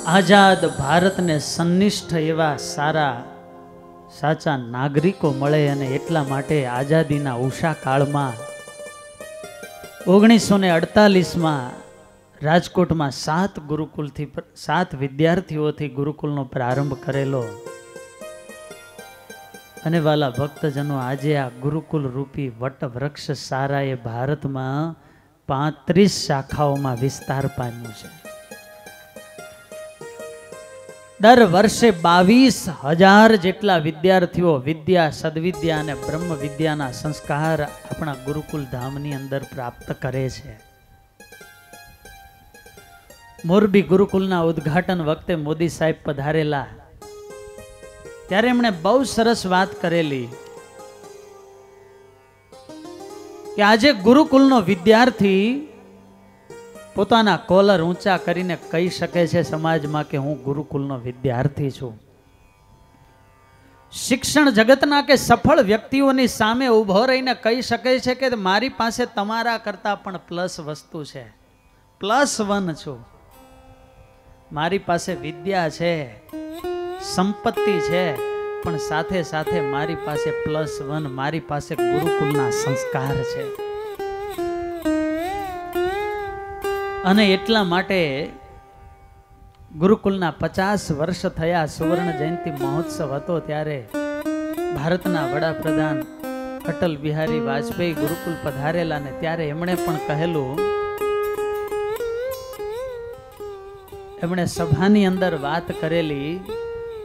આઝાદ ભારતને સન્નિષ્ઠ એવા સારા સાચા નાગરિકો મળે, અને એટલા માટે આઝાદીના ઉષા કાળમાં 1948માં રાજકોટમાં 7 વિદ્યાર્થીઓથી ગુરુકુલનો પ્રારંભ કરેલો. અને વાલા ભક્તજનો, આજે આ ગુરુકુલ રૂપી વટવૃક્ષ સારાએ ભારતમાં 35 શાખાઓમાં વિસ્તાર પામ્યું છે. દર વર્ષે 22,000 જેટલા વિદ્યાર્થીઓ વિદ્યા, સદવિદ્યા અને બ્રહ્મ વિદ્યાના સંસ્કાર આપણા ગુરુકુલ ધામની અંદર પ્રાપ્ત કરે છે. મોરબી ગુરુકુલના ઉદ્ઘાટન વખતે મોદી સાહેબ પધારેલા, ત્યારે એમણે બહુ સરસ વાત કરેલી કે આજે ગુરુકુલનો વિદ્યાર્થી પોતાના કોલર ઊંચા કરીને કહી શકે છે સમાજમાં કે હું ગુરુકુલનો વિદ્યાર્થી છું. શિક્ષણ જગતના કે સફળ વ્યક્તિઓની સામે ઊભો રહીને કહી શકે છે કે મારી પાસે તમારા કરતા પણ પ્લસ વસ્તુ છે, +1 છું. મારી પાસે વિદ્યા છે, સંપત્તિ છે, પણ સાથે સાથે મારી પાસે +1, મારી પાસે ગુરુકુલના સંસ્કાર છે. અને એટલા માટે ગુરુકુલના 50 વર્ષ થયા, સુવર્ણ જયંતિ મહોત્સવ હતો, ત્યારે ભારતના વડાપ્રધાન અટલ બિહારી વાજપેયી ગુરુકુલ પધારેલા, ને ત્યારે એમણે પણ કહેલું, એમણે સભાની અંદર વાત કરેલી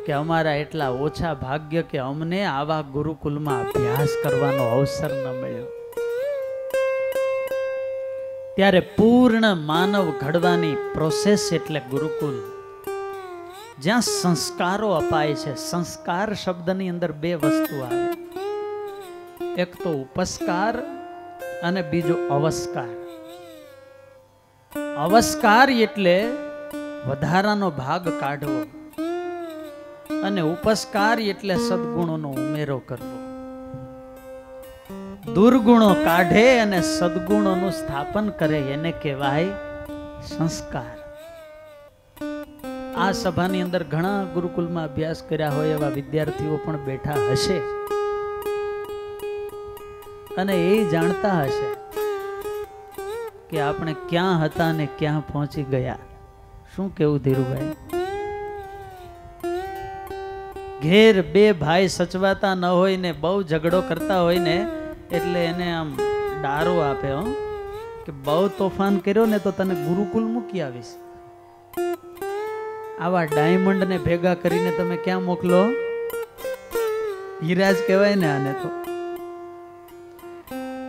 કે અમારા એટલા ઓછા ભાગ્ય કે અમને આવા ગુરુકુલમાં અભ્યાસ કરવાનો અવસર ન મળ્યો. ત્યારે પૂર્ણ માનવ ઘડવાની પ્રોસેસ એટલે ગુરુકુલ, જ્યાં સંસ્કારો અપાય છે. સંસ્કાર શબ્દની અંદર 2 વસ્તુ આવે, એક તો ઉપસ્કાર અને બીજો અવસ્કાર. અવસ્કાર એટલે વધારાનો ભાગ કાઢવો, અને ઉપસ્કાર એટલે સદગુણોનો ઉમેરો કરવો. દુર્ગુણો કાઢે અને સદગુણોનું સ્થાપન કરે, એને કહેવાય સંસ્કાર. આ સભાની અંદર ઘણા ગુરુકુલમાં અભ્યાસ કર્યા હોય એવા વિદ્યાર્થીઓ પણ બેઠા હશે, અને એ જાણતા હશે કે આપણે ક્યાં હતા ને ક્યાં પહોંચી ગયા. શું કેવું ધીરુભાઈ? ઘેર 2 ભાઈ સચવાતા ન હોય ને બહુ ઝઘડો કરતા હોય ને એટલે એને આમ ડારો આપે, કે બહુ તોફાન કર્યો ને તો તને ગુરુકુલ મૂકી આવીશ. આવા ડાયમંડ ને ભેગા કરીને તમે ક્યાં મોકલો? હીરાજ કહેવાય ને આને તો.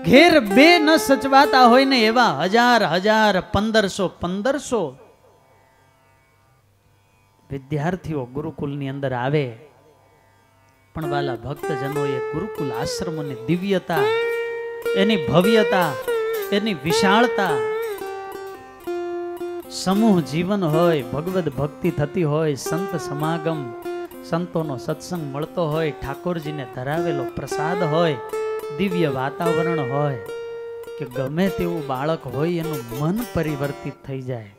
ઘેર 2 ન સચવાતા હોય ને એવા 1000, 1500 વિદ્યાર્થીઓ ગુરુકુલની અંદર આવે. પણ વાલા ભક્તજનો, એ ગુરુકુલ આશ્રમોની દિવ્યતા, એની ભવ્યતા, એની વિશાળતા, સમૂહ જીવન હોય, ભગવદ ભક્તિ થતી હોય, સંત સમાગમ, સંતોનો સત્સંગ મળતો હોય, ઠાકોરજીને ધરાવેલો પ્રસાદ હોય, દિવ્ય વાતાવરણ હોય, કે ગમે તેવું બાળક હોય એનું મન પરિવર્તિત થઈ જાય.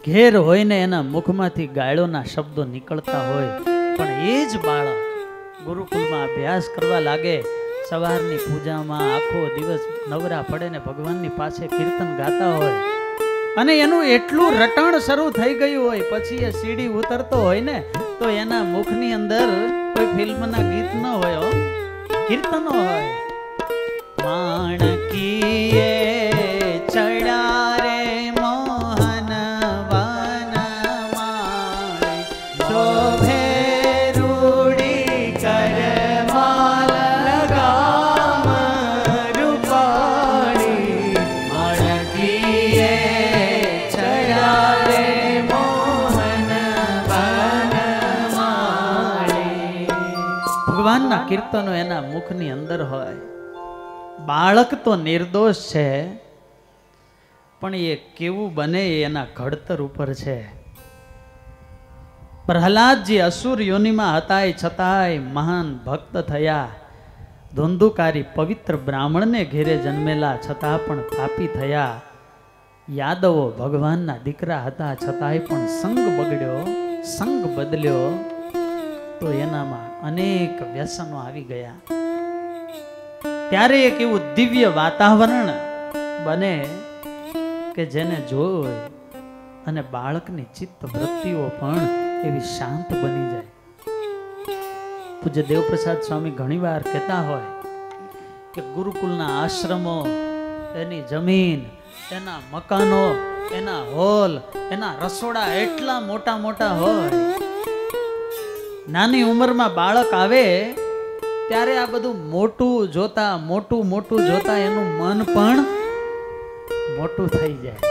ઘેર હોય ને એના મુખમાંથી ગાળોના શબ્દો નીકળતા હોય, પણ એ જ બાળક ગુરુકુલમાં અભ્યાસ કરવા લાગે, સવારની પૂજામાં આખો દિવસ નવરા પડે ને ભગવાનની પાસે કીર્તન ગાતા હોય, અને એનું એટલું રટણ શરૂ થઈ ગયું હોય, પછી એ સીડી ઉતરતો હોય ને તો એના મુખની અંદર કોઈ ફિલ્મના ગીત ન હોય, કીર્તનો હોય. માણકીએ ચડા રે મોહન વન માળે, શોભે રૂડી કરવાલ ગામ રૂપાળી. માણકીએ ચડા રે મોહન વન માળે. ભગવાનના કીર્તનો એના મુખની અંદર હોય. બાળક તો નિર્દોષ છે, પણ એ કેવું બને એના ઘડતર ઉપર છે. પ્રહલાદજી અસુર યોનિમાં હતા, છતાંય મહાન ભક્ત થયા. ધુંધુકારી પવિત્ર બ્રાહ્મણને ઘેરે જન્મેલા, છતાં પણ પાપી થયા. યાદવો ભગવાનના દીકરા હતા, છતાંય પણ સંગ બગડ્યો, સંગ બદલ્યો તો એનામાં અનેક વ્યસનો આવી ગયા. ત્યારે એક એવું દિવ્ય વાતાવરણ બને કે જેને જોઈ અને બાળકની ચિત્ત વૃત્તિઓ પણ એવી શાંત બની જાય. પૂજ્ય દેવપ્રસાદ સ્વામી ઘણીવાર કહેતા હોય કે ગુરુકુલના આશ્રમો, એની જમીન, એના મકાનો, એના હોલ, એના રસોડા એટલા મોટા મોટા હોય. નાની ઉંમરમાં બાળક આવે ત્યારે આ બધું મોટું જોતા, મોટું મોટું જોતા એનું મન પણ મોટું થઈ જાય.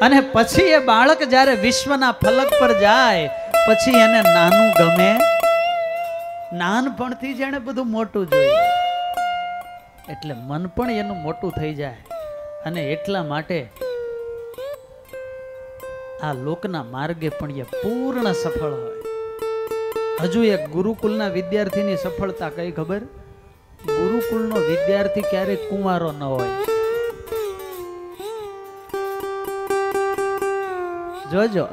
અને પછી એ બાળક જ્યારે વિશ્વના ફલક પર જાય પછી એને નાનું ગમે. નાનપણથી જ એને બધું મોટું જોયું એટલે મન પણ એનું મોટું થઈ જાય. અને એટલા માટે આ લોકના માર્ગે પણ એ પૂર્ણ સફળ હોય. હજુ એક ગુરુકુલના વિદ્યાર્થીની સફળતા કઈ ખબર? ગુરુકુલનો વિદ્યાર્થી ક્યારેય કુંવારો ન હોય. જોજો,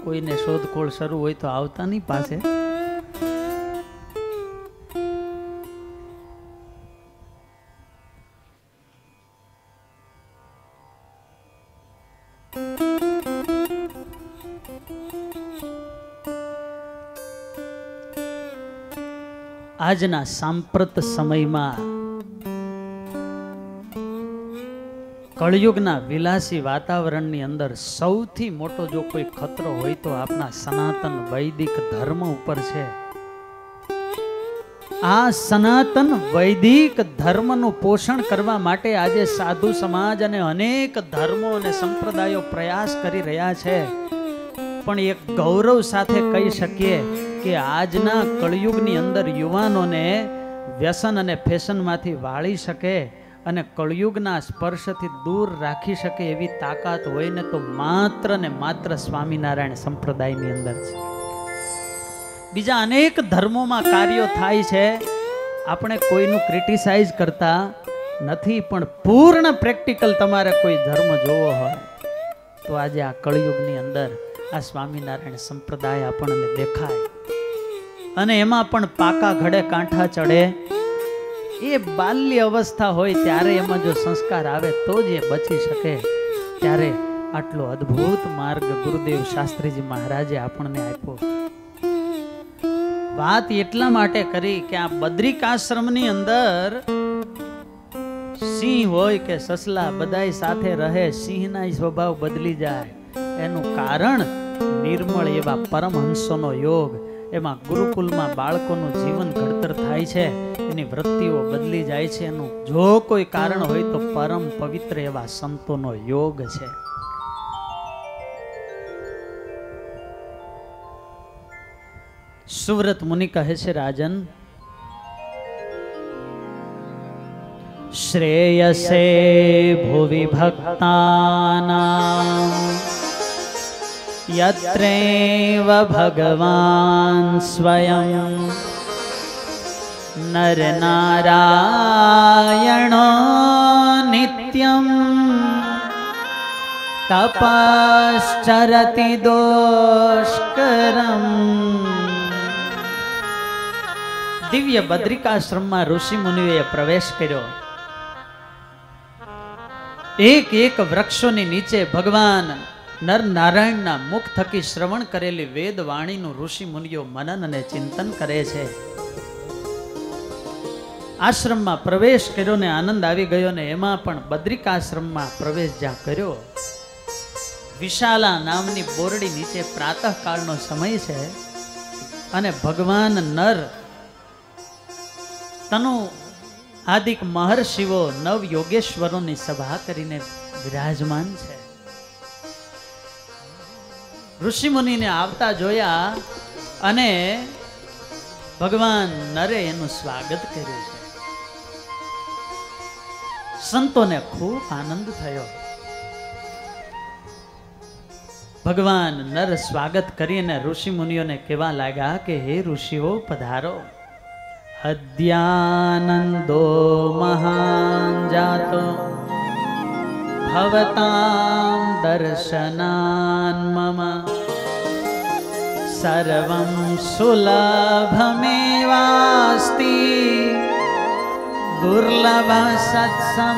કોઈને શોધખોળ શરૂ હોય તો આવતા નહીં પાસે. આજના સાંપ્રત સમયમાં કળયુગના વિલાસી વાતાવરણની અંદર સૌથી મોટો જો કોઈ ખતરો હોય તો આપણા સનાતન વૈદિક ધર્મ ઉપર છે. આ સનાતન વૈદિક ધર્મનું પોષણ કરવા માટે આજે સાધુ સમાજ અને અનેક ધર્મો અને સંપ્રદાયો પ્રયાસ કરી રહ્યા છે. પણ એક ગૌરવ સાથે કહી શકીએ કે આજના કળયુગની અંદર યુવાનોને વ્યસન અને ફેશનમાંથી વાળી શકે અને કળયુગના સ્પર્શથી દૂર રાખી શકે એવી તાકાત હોય ને તો માત્ર ને માત્ર સ્વામિનારાયણ સંપ્રદાયની અંદર છે. બીજા અનેક ધર્મોમાં કાર્યો થાય છે, આપણે કોઈનું ક્રિટિસાઇઝ કરતા નથી, પણ પૂર્ણ પ્રેક્ટિકલ તમારે કોઈ ધર્મ જોવો હોય તો આજે આ કળયુગની અંદર આ સ્વામિનારાયણ સંપ્રદાય આપણને દેખાય. અને એમાં પણ પાકા ઘડે કાંઠા ચડે. એ બાલ્ય અવસ્થા હોય ત્યારે એમાં જો સંસ્કાર આવે તો જ એ બચી શકે. ત્યારે આટલો અદ્ભુત માર્ગ ગુરુદેવ શાસ્ત્રીજી મહારાજે આપણને આપ્યો. વાત એટલા માટે કરી કે આ બદ્રિકાશ્રમની અંદર સિંહ હોય કે સસલા બધાય સાથે રહે, સિંહના સ્વભાવ બદલી જાય. એનું કારણ નિર્મળ એવા પરમહંસોનો યોગ. એમાં ગુરુકુલમાં બાળકોનું જીવન ઘડતર થાય છે, એની વૃત્તિઓ બદલી જાય છે. એનું જો કોઈ કારણ હોય તો પરમ પવિત્ર એવા સંતોનો યોગ છે. સુવ્રત મુનિ કહે છે, રાજન, શ્રેયસે ભુવિ ભક્તાનાં યત્રૈવ ભગવાન સ્વયં નર નારાયણો નિત્યમ તપશ્ચરતિ દોષ્કરમ. દિવ્ય બદ્રિકાશ્રમમાં ઋષિ મુનિઓએ પ્રવેશ કર્યો. એક એક વૃક્ષોની નીચે ભગવાન નર નારાયણના મુખ થકી શ્રવણ કરેલી વેદ વાણીનું ઋષિ મુનિઓ મનન અને ચિંતન કરે છે. આશ્રમમાં પ્રવેશ કર્યો ને આનંદ આવી ગયો. ને એમાં પણ બદ્રિકાશ્રમમાં પ્રવેશ જ્યાં કર્યો, વિશાલા નામની બોરડી નીચે પ્રાતઃકાળનો સમય છે અને ભગવાન નર તનુ આદિક મહર્ષિઓ નવ યોગેશ્વરોની સભા કરીને વિરાજમાન છે. ઋષિ મુનિને આવતા જોયા અને ભગવાન નરે એનું સ્વાગત કર્યું છે. સંતોને ખૂબ આનંદ થયો. ભગવાન નર સ્વાગત કરીને ઋષિ મુનિઓને કહેવા લાગ્યા કે હે ઋષિઓ પધારો, અદ્યાનંદો મહાન જાતો ભવતાં દર્શનાન મમ સર્વં સુલભમેવાસ્તિ દુર્લભ સત્સમાગમા.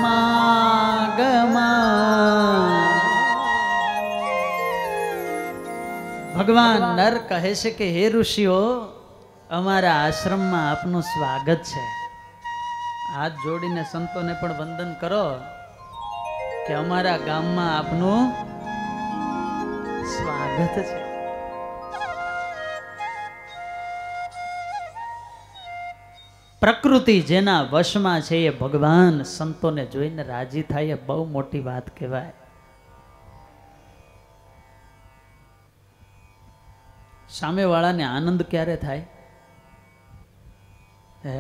ભગવાન નર કહે છે કે હે ઋષિઓ, અમારા આશ્રમમાં આપનું સ્વાગત છે. હાથ જોડીને સંતોને પણ વંદન કરો કે અમારા ગામમાં આપનું સ્વાગત છે. પ્રકૃતિ જેના વશમાં છે એ ભગવાન સંતોને જોઈને રાજી થાય એ બહુ મોટી વાત કહેવાય. સામેવાળાને આનંદ ક્યારે થાય? હે,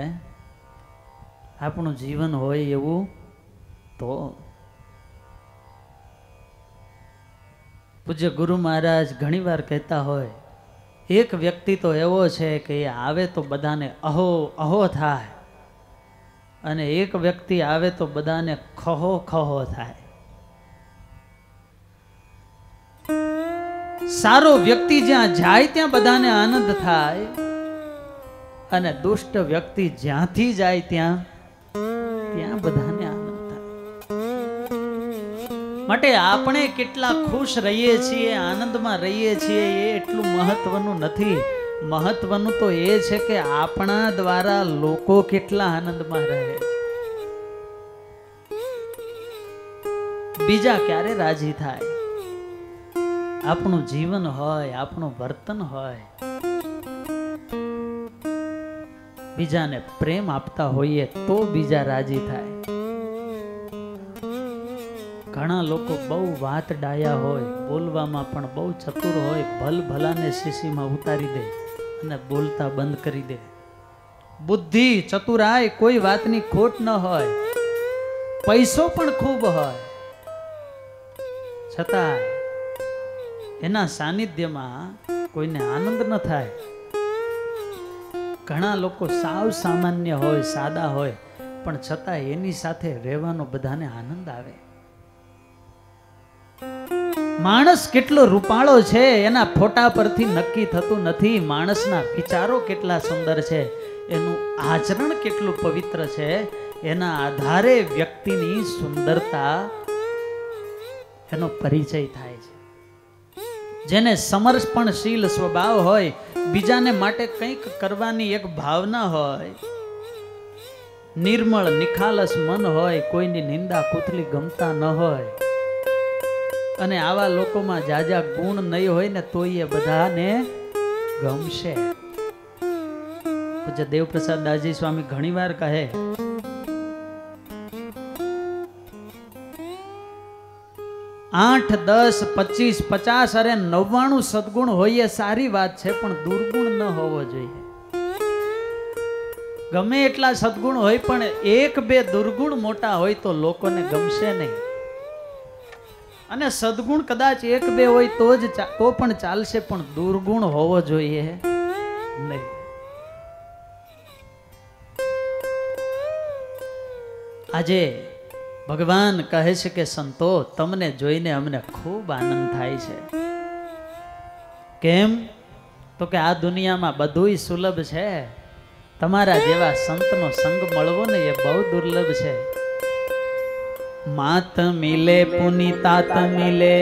આપણું જીવન હોય એવું તો. પૂજ્ય ગુરુ મહારાજ ઘણીવાર કહેતા હોય, એક વ્યક્તિ તો એવો છે કે એ આવે તો બધાને અહો અહો થાય, અને એક વ્યક્તિ આવે તો બધાને ખહો ખહો થાય. સારો વ્યક્તિ જ્યાં જાય ત્યાં બધાને આનંદ થાય, અને દુષ્ટ વ્યક્તિ જ્યાંથી જાય ત્યાં બધાને આનંદ થાય. માટે આપણે કેટલા ખુશ રહીએ છીએ, આનંદમાં રહીએ છીએ એ એટલું મહત્વનું નથી. મહત્વનું તો એ છે કે આપણા દ્વારા લોકો કેટલા આનંદમાં રહે. બીજા ક્યારે રાજી થાય? આપણું જીવન હોય, આપણું વર્તન હોય, બીજાને પ્રેમ આપતા હોઈએ તો બીજા રાજી થાય. ઘણા લોકો બહુ વાત ડાયા હોય, બોલવામાં પણ બહુ ચતુર હોય, ભલ ભલાને શીશીમાં ઉતારી દે અને બોલતા બંધ કરી દે. બુદ્ધિ ચતુરાય કોઈ વાતની ખોટ ન હોય, પૈસો પણ ખૂબ હોય, છતાં એના સાનિધ્યમાં કોઈને આનંદ ન થાય. ઘણા લોકો સાવ સામાન્ય હોય, સાદા હોય, પણ છતાં એની સાથે રહેવાનો બધાને આનંદ આવે. માણસ કેટલો રૂપાળો છે એના ફોટા પરથી નક્કી થતું નથી. માણસના વિચારો કેટલા સુંદર છે, એનું આચરણ કેટલું પવિત્ર છે, એના આધારે વ્યક્તિની સુંદરતા એનો પરિચય થાય છે. જેને સમર્પણશીલ સ્વભાવ હોય, બીજાને માટે કંઈક કરવાની એક ભાવના હોય, નિર્મળ નિખાલસ મન હોય, કોઈની નિંદા કુથલી ગમતા ન હોય, અને આવા લોકોમાં જાજા ગુણ નહીં હોય ને તો એ બધાને ગમશે. પૂજ્ય દેવપ્રસાદ દાસજી સ્વામી ઘણીવાર કહે, 8, 10, 25, 50 અરે 99 સદગુણ હોય એ સારી વાત છે, પણ દુર્ગુણ ન હોવો જોઈએ. ગમે એટલા સદગુણ હોય પણ 1-2 દુર્ગુણ મોટા હોય તો લોકોને ગમશે નહીં. અને સદગુણ કદાચ 1-2 હોય તો પણ ચાલશે, પણ દુર્ગુણ હોવો જોઈએ નહીં. આજે ભગવાન કહે છે કે સંતો, તમને જોઈને અમને ખૂબ આનંદ થાય છે. કેમ? તો કે આ દુનિયામાં બધુંય સુલભ છે, તમારા જેવા સંતનો સંગ મળવો ને એ બહુ દુર્લભ છે. માત મિલે પુનિतात મિલે,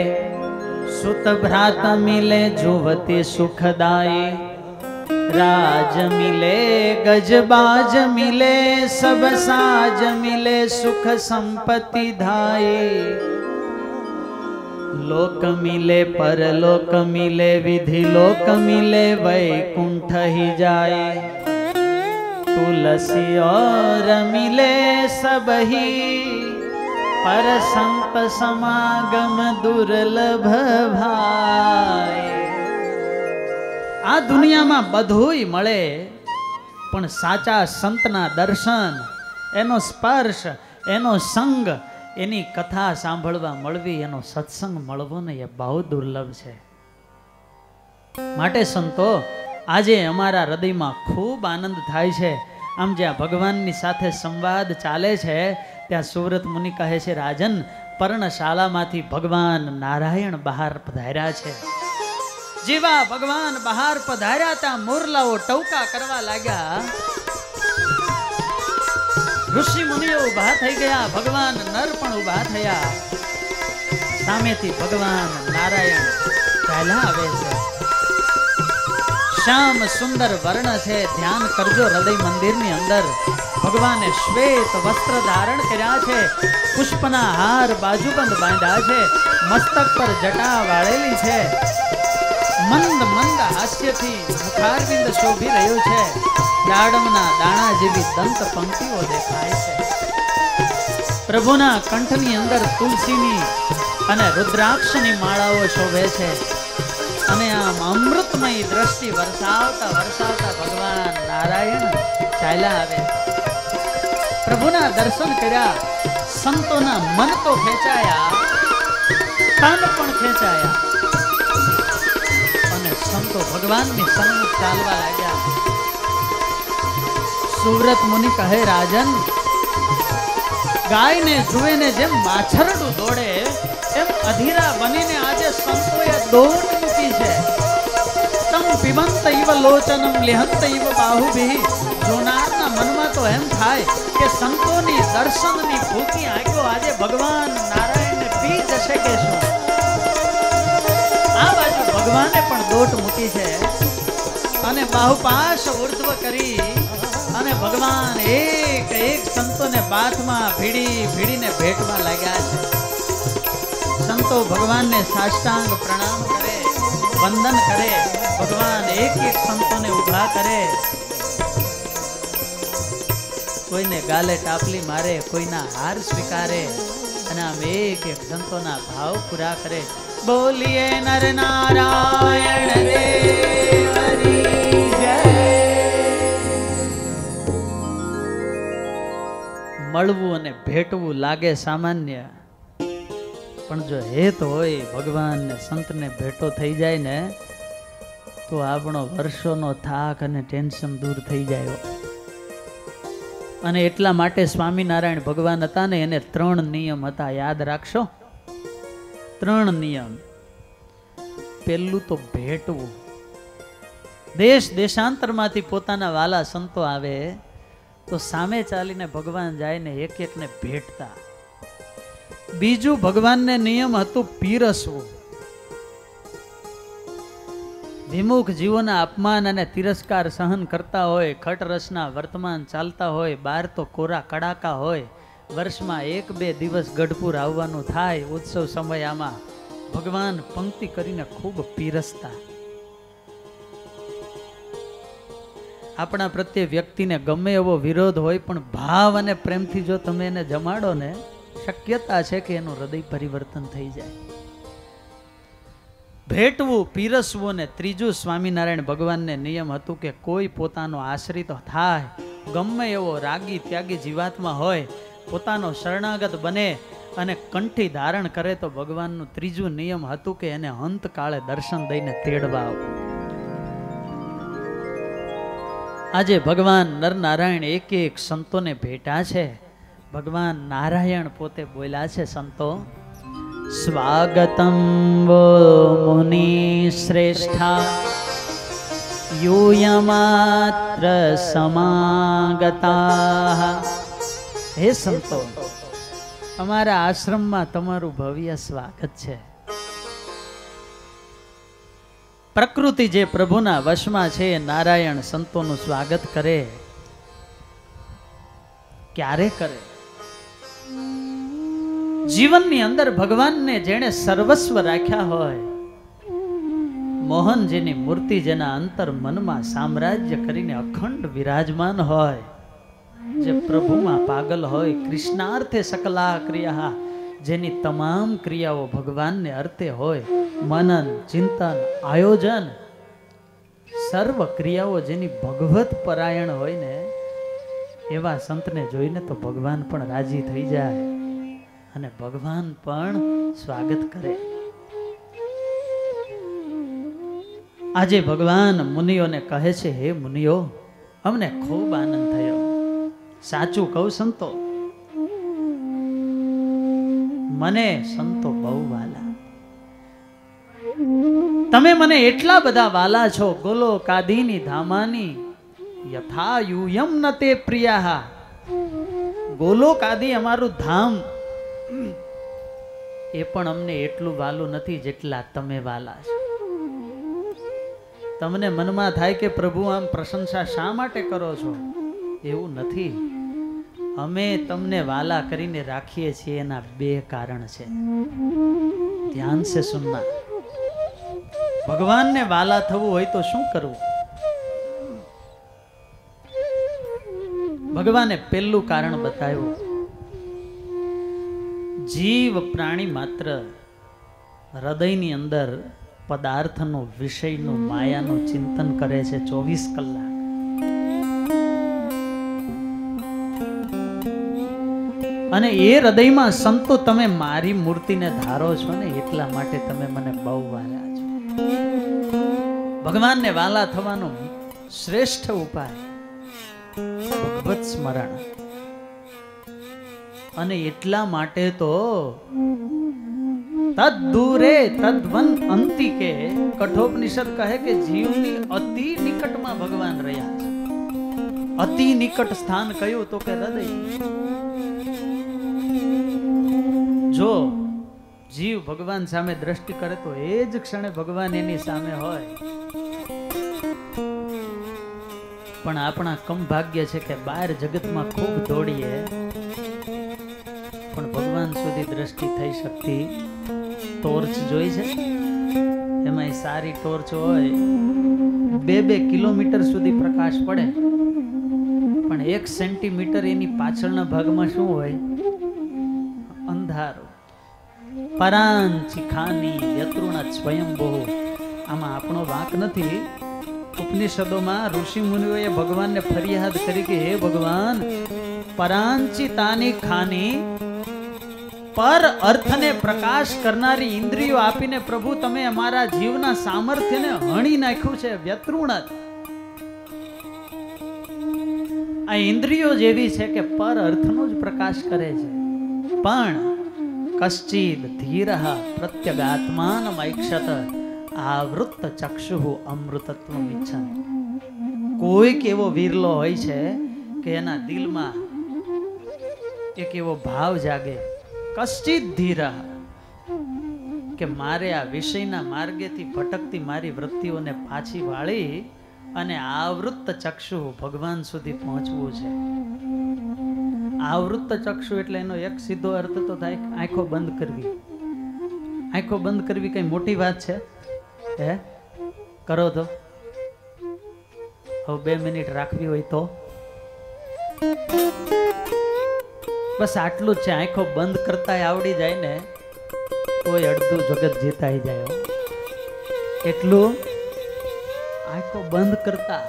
સુત ભ્રાત મિલે જુવતી સુખદાયી, राज मिले गजबाज मिले, सब साज मिले सुख संपत्ति धाये, लोक मिले परलोक मिले, विधि लोक मिले वैकुंठ ही जाए, तुलसी और मिले सब ही, पर संत समागम दुर्लभ भाई। આ દુનિયામાં બધુંય મળે, પણ સાચા સંતના દર્શન, એનો સ્પર્શ, એનો સંગ, એની કથા સાંભળવા મળવી, એનો સત્સંગ મળવો ને એ બહુ દુર્લભ છે. માટે સંતો, આજે અમારા હૃદયમાં ખૂબ આનંદ થાય છે આમ જ્યાં ભગવાનની સાથે સંવાદ ચાલે છે ત્યાં સુવ્રત મુનિ કહે છે, રાજન, પર્ણશાલામાંથી ભગવાન નારાયણ બહાર પધાર્યા છે. જેવા ભગવાન બહાર પધાર્યા ત્યાં મોરલાઓ ટવકા કરવા લાગ્યા. ઋષિ મુનિઓ ઉભા થઈ ગયા, ભગવાન નર પણ ઉભા થયા. સામેથી ભગવાન નારાયણ ચાલ્યા આવે છે. શ્યામ સુંદર વર્ણ છે, ધ્યાન કરજો હૃદય મંદિરની અંદર. ભગવાને શ્વેત વસ્ત્ર ધારણ કર્યા છે, પુષ્પના હાર બાજુબંધ બાંધ્યા છે, મસ્તક પર જટા વાળેલી છે, મંદ મંદ હાસ્યથી મુખારવિંદ શોભી રહ્યું છે, દાડમના દાણા જેવી દંત પંક્તિઓ દેખાય છે. પ્રભુના કંઠની અંદર તુલસીની અને રુદ્રાક્ષની માળાઓ શોભે છે. અને આમ અમૃતમય દ્રષ્ટિ વરસાવતા વરસાવતા ભગવાન નારાયણ ચાલ્યા આવે. પ્રભુના દર્શન કર્યા, સંતોના મન તો ખેંચાયા, તન પણ ખેંચાયા, અને સંતો ભગવાનની સન્મુખ ચાલવા લાગ્યા. સુવ્રત મુનિ કહે, રાજન, ગાયને જુએ ને જેમ માછરડું દોડે એમ અધીરા બનીને આજે સંતોએ દોડ મૂકી છે. તમ પિબંત ઇવ લોચનમ લિહંત ઇવ બાહુભિ. જોનારના મનમાં તો એમ થાય કે સંતોની દર્શનની ભૂખી આંખો આજે ભગવાન નારાયણને પી જશે કે શું. આ બાજુ ભગવાને પણ દોટ મૂકી છે અને બાહુપાશ ઉર્ધ્વ કરી અને ભગવાન એક એક સંતોને બાથમાં ભીડીને ભેટમાં લાગ્યા છે. સંતો ભગવાનને સાષ્ટાંગ પ્રણામ કરે, વંદન કરે. ભગવાન એક એક સંતોને ઉભા કરે. કોઈને ગાલે ટાપલી મારે, કોઈના હાર સ્વીકારે અને આમ એક એક સંતોના ભાવ પૂરા કરે. બોલીએ નર નારાયણ દેવની જય. મળવું અને ભેટવું લાગે સામાન્ય, પણ જો હેત હોય ભગવાન ને સંતને ભેટો થઈ જાય ને તો આપણો વર્ષોનો થાક અને ટેન્શન દૂર થઈ જાય. અને એટલા માટે સ્વામિનારાયણ ભગવાન હતા ને, એને 3 નિયમ હતા, યાદ રાખશો. 3 નિયમ. પહેલું તો ભેટવું. દેશ દેશાંતરમાંથી પોતાના વાલા સંતો આવે તો સામે ચાલીને ભગવાન જાય ને એક એકને ભેટતા. બીજું ભગવાનને નિયમ હતું પીરસવું. વિમુખ જીવોના અપમાન અને તિરસ્કાર સહન કરતા હોય, ખટરસના વર્તમાન ચાલતા હોય, બહાર તો કોરા કડાકા હોય, વર્ષમાં 1-2 દિવસ ગઢપુર આવવાનું થાય ઉત્સવ સમયમાં, ભગવાન પંક્તિ કરીને ખૂબ પીરસતા. આપણા પ્રત્યે વ્યક્તિને ગમે એવો વિરોધ હોય પણ ભાવ અને પ્રેમથી જો તમે એને જમાડો ને, શક્યતા છે કે એનું હૃદય પરિવર્તન થઈ જાય. ભેટવું, પીરસવું. ને ત્રીજું સ્વામિનારાયણ ભગવાનને નિયમ હતું કે કોઈ પોતાનો આશ્રિત થાય, ગમે એવો રાગી ત્યાગી જીવાત્મા હોય, પોતાનો શરણાગત બને અને કંઠી ધારણ કરે તો ભગવાનનું ત્રીજું નિયમ હતું કે એને અંતકાળે દર્શન દઈને તેડવા આવો. આજે ભગવાન નરનારાયણ એક એક સંતોને ભેટા છે. ભગવાન નારાયણ પોતે બોલ્યા છે, સંતો સ્વાગતમ વો મુનિ શ્રેષ્ઠા યુયમાત્ર સમાગતા. હે સંતો, અમારા આશ્રમમાં તમારું ભવ્ય સ્વાગત છે. પ્રકૃતિ જે પ્રભુના વશમાં છે, નારાયણ સંતોનું સ્વાગત કરે. ક્યારે કરે? જીવનની અંદર ભગવાનને જેણે સર્વસ્વ રાખ્યા હોય, મોહનજીની મૂર્તિ જેના અંતર મનમાં સામ્રાજ્ય કરીને અખંડ વિરાજમાન હોય, જે પ્રભુમાં પાગલ હોય, કૃષ્ણાર્થે સકલા ક્રિયા, જેની તમામ ક્રિયાઓ ભગવાનને અર્થે હોય, મનન, ચિંતન, આયોજન, સર્વ ક્રિયાઓ જેની ભગવત પરાયણ હોય ને, એવા સંતને જોઈને તો ભગવાન પણ રાજી થઈ જાય અને ભગવાન પણ સ્વાગત કરે. આજે ભગવાન મુનિઓને કહે છે, હે મુનિઓ, અમને ખૂબ આનંદ થયો. સાચું કહું સંતો, મને સંતો બહુ વાલા. તમે મને એટલા બધા વાલા છો. ગોલો કાદીની ધામાની યથા યુયમ ન તે પ્રિયા. ગોલો કાદી અમારું ધામ એ પણ અમને એટલું વાલું નથી જેટલા તમે વાલા છો. તમને મનમાં થાય કે પ્રભુ આમ પ્રશંસા શા માટે કરો છો? એવું નથી. અમે તમને વાલા કરીને રાખીએ છીએ એના બે કારણ છે. ધ્યાન સે સુનના. ભગવાનને વાલા થવું હોય તો શું કરવું? ભગવાને પહેલું કારણ બતાવ્યું. જીવ પ્રાણી માત્ર હૃદયની અંદર પદાર્થનો વિષયનું માયાનું ચિંતન કરે છે 24 કલાક. અને એ હૃદયમાં સંતો તમે મારી મૂર્તિને ધારો છો ને એટલા માટે તમે મને બહુ વાલા છો. ભગવાનને વાલા થવાનો શ્રેષ્ઠ ઉપાય ભગવત સ્મરણ. અને એટલા માટે તો તદ્દૂરે તદ્વન અંતિકે કઠોપનિષદ કહે કે જીવની અતિ નિકટમાં ભગવાન રહ્યા છે. અતિ નિકટ સ્થાન કયું તો કે હૃદય. જો જીવ ભગવાન સામે દ્રષ્ટિ કરે તો એ જ ક્ષણે ભગવાન એની સામે હોય. પણ આપણા કમ ભાગ્ય છે કે બહાર જગતમાં ખૂબ દોડીએ પણ ભગવાન સુધી દ્રષ્ટિ થઈ શકતી. ટોર્ચ જોઈ છે, એમાં સારી ટોર્ચ હોય 2-2 કિલોમીટર સુધી પ્રકાશ પડે, પણ 1 સેન્ટીમીટર એની પાછળના ભાગમાં શું હોય? અંધારો. પરાંચી ખાની યતૃણા સ્વયંભો. આમાં આપણો વાંક નથી. ઉપનિષદોમાં ઋષિ મુનિઓએ ભગવાનને ફરિયાદ કરી કે હે ભગવાન, પરાંચિતાની ખાની પર અર્થને પ્રકાશ કરનારી ઇન્દ્રિયો આપીને પ્રભુ તમે અમારા જીવના સામર્થ્યને હણી નાખ્યું છે. વ્યતૃણત. આ ઇન્દ્રિયો જેવી છે કે પર અર્થનો જ પ્રકાશ કરે છે. પણ કશ્ચિદ ધીરઃ પ્રત્યગાત્માનમૈક્ષત આવૃત્ત ચક્ષુઃ અમૃતત્વમ ઇચ્છન. કોઈક એવો વિરલો હોય છે કે એના દિલમાં એક એવો ભાવ જાગે, કશ્ચિદ ધીરઃ, કે મારે આ વિષયના માર્ગેથી ભટકતી મારી વૃત્તિઓને પાછી વાળી અને આવૃત્ત ચક્ષુ ભગવાન સુધી પહોંચવું છે. આવૃત્ત ચક્ષુ એટલે એનો એક સીધો અર્થ તો થાય આંખો બંધ કરવી. આંખો બંધ કરવી કઈ મોટી વાત છે? હે કરો તો હવે 2 મિનિટ રાખવી હોય તો બસ આટલું જ છે. આંખો બંધ કરતા આવડી જાય ને તોય અડધું જગત જીતાઈ જાય. એટલું આંખો બંધ કરતા.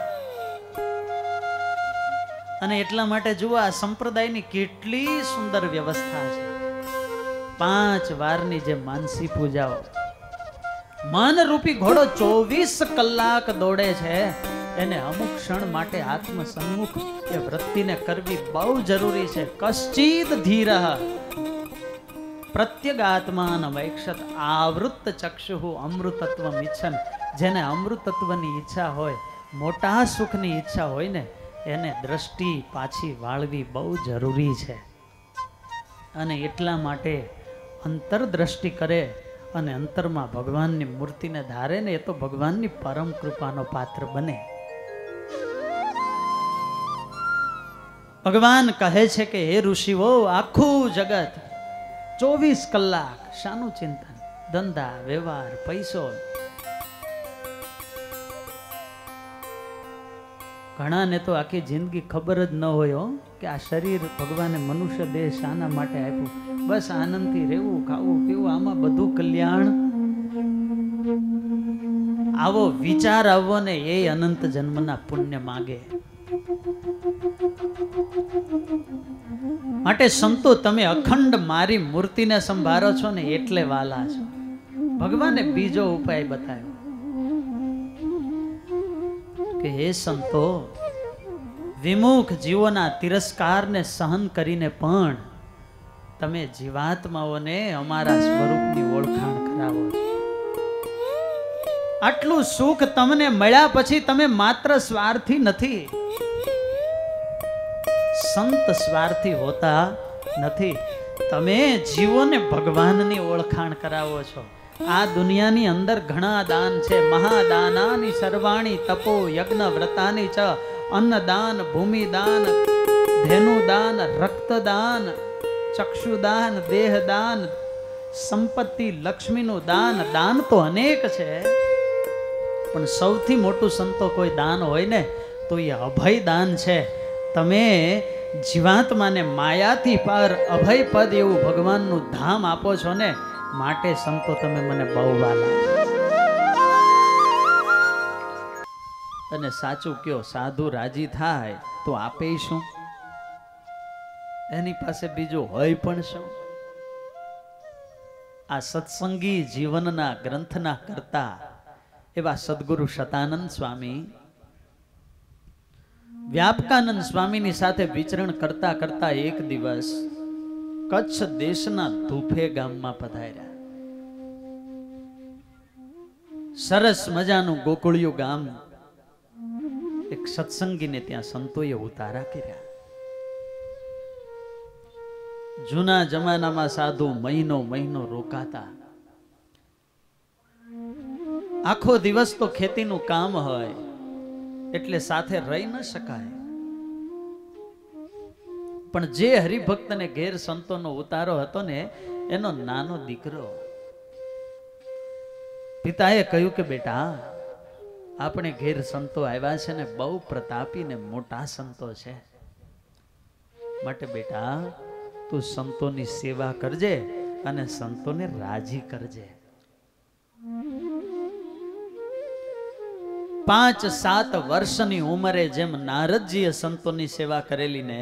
અને એટલા માટે જુઓ આ સંપ્રદાયની કેટલી સુંદર વ્યવસ્થા છે. 5 વારની જે માનસી પૂજાઓ, મન રૂપી ઘોડો 24 કલાક દોડે છે, એને અમુક ક્ષણ માટે આત્મ સન્મુખ એ વૃત્તિને કરવી બહુ જરૂરી છે. કશ્ચિદ ધીરઃ પ્રત્યગાત્માનમૈક્ષત આવૃત્ત ચક્ષુઃ અમૃતત્વમ ઇચ્છન. જેને અમૃતત્વની ઈચ્છા હોય, મોટા સુખની ઈચ્છા હોય ને, એને દ્રષ્ટિ પાછી વાળવી બહુ જરૂરી છે. અને એટલા માટે અંતરદ્રષ્ટિ કરે અને અંતરમાં ભગવાનની મૂર્તિને ધારે ને એ તો ભગવાનની પરમ કૃપાનો પાત્ર બને. ભગવાન કહે છે કે હે ઋષિઓ, આખું જગત 24 કલાક શાનું ચિંતન? ધંધા, વ્યવહાર, પૈસો. ઘણાને તો આખી જિંદગી ખબર જ ન હોય કે આ શરીર ભગવાને મનુષ્ય દેહ શાના માટે આપ્યું. બસ આનંદથી રહેવું, ખાવું, પીવું, આમાં બધું કલ્યાણ. આવો વિચાર આવવો ને એ અનંત જન્મના પુણ્ય માગે. માટે સંતો તમે અખંડ મારી મૂર્તિને સંભાળો છો ને એટલે વાલા છો. ભગવાને બીજો ઉપાય બતાવ્યો કે હે સંતો, વિમુખ જીવોના તિરસ્કારને સહન કરીને પણ તમે જીવાત્માઓને અમારા સ્વરૂપની ઓળખાણ કરાવો છો. આટલું સુખ તમને મળ્યા પછી તમે માત્ર સ્વાર્થી નથી. સંત સ્વાર્થી હોતા નથી. તમે જીવોને ભગવાનની ઓળખાણ કરાવો છો. આ દુનિયાની અંદર ઘણા દાન છે. મહાદાનાની સર્વાણી તપો યજ્ઞ વ્રતાની ચ અન્નદાન, ભૂમિદાન, ધેનુદાન, રક્તદાન, ચક્ષુદાન, દેહદાન, સંપત્તિ, લક્ષ્મીનું દાન. દાન તો અનેક છે, પણ સૌથી મોટું સંતો કોઈ દાન હોય ને તો એ અભય દાન છે. તમે જીવાત્માને માયાથી પાર અભય પદ એવું ભગવાનનું ધામ આપો છો ને, માટે સંતો તમે મને બહુ વાલા. અને સાચું કયો, સાધુ રાજી થાય તો આપે શું? એની પાસે બીજું હોય પણ શું? આ સત્સંગી જીવનના ગ્રંથના કરતા એવા સદગુરુ શતાનંદ સ્વામી વ્યાપકાનંદ સ્વામીની સાથે વિચરણ કરતા કરતા એક દિવસ કચ્છ દેશના ધુફે ગામમાં પધાર્યા. સરસ મજાનું ગોકુળિયું ગામ. એક સત્સંગીને ત્યાં સંતોએ ઉતારા કર્યા. જૂના જમાનામાં સાધુ મહિનો મહિનો રોકાતા. આખો દિવસ તો ખેતીનું કામ હોય એટલે સાથે રહી ન શકાય. પણ જે હરિભક્તને ઘેર સંતોનો ઉતારો હતો ને, એનો નાનો દીકરો. પિતાએ કહ્યું કે બેટા, આપણે ઘેર સંતો આવ્યા છે ને, બહુ પ્રતાપી ને મોટા સંતો છે, માટે બેટા તું સંતોની સેવા કરજે અને સંતોને રાજી કરજે. 5-7 વર્ષની ઉંમરે જેમ નારદજીએ સંતોની સેવા કરેલી ને,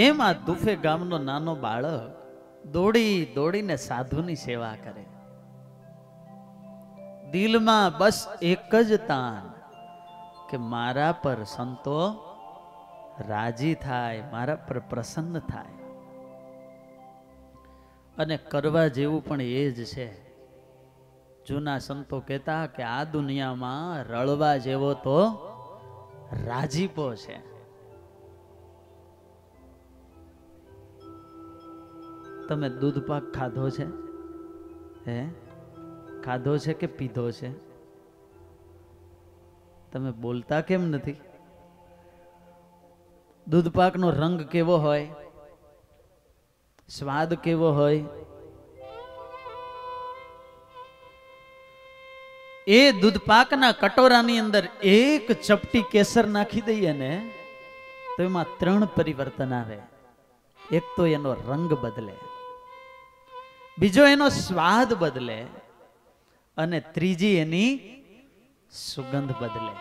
એમ આ દુફે ગામનો નાનો બાળક દોડી દોડીને સાધુની સેવા કરે. દિલમાં બસ એક જ તાન કે મારા પર સંતો રાજી થાય, મારા પર પ્રસન્ન થાય. અને કરવા જેવું પણ એ જ છે. જૂના સંતો કહેતા કે આ દુનિયામાં રળવા જેવો તો રાજીપો છે. તમે દૂધ પાક ખાધો છે? હે, ખાધો છે કે પીધો છે? તમે બોલતા કેમ નથી? દૂધ પાકનો રંગ કેવો હોય, સ્વાદ કેવો હોય? એ દૂધ પાકના કટોરાની અંદર એક ચપટી કેસર નાખી દઈએ ને તો એમાં 3 પરિવર્તન આવે. એક તો એનો રંગ બદલે, બીજો એનો સ્વાદ બદલે, અને ત્રીજી એની સુગંધ બદલે.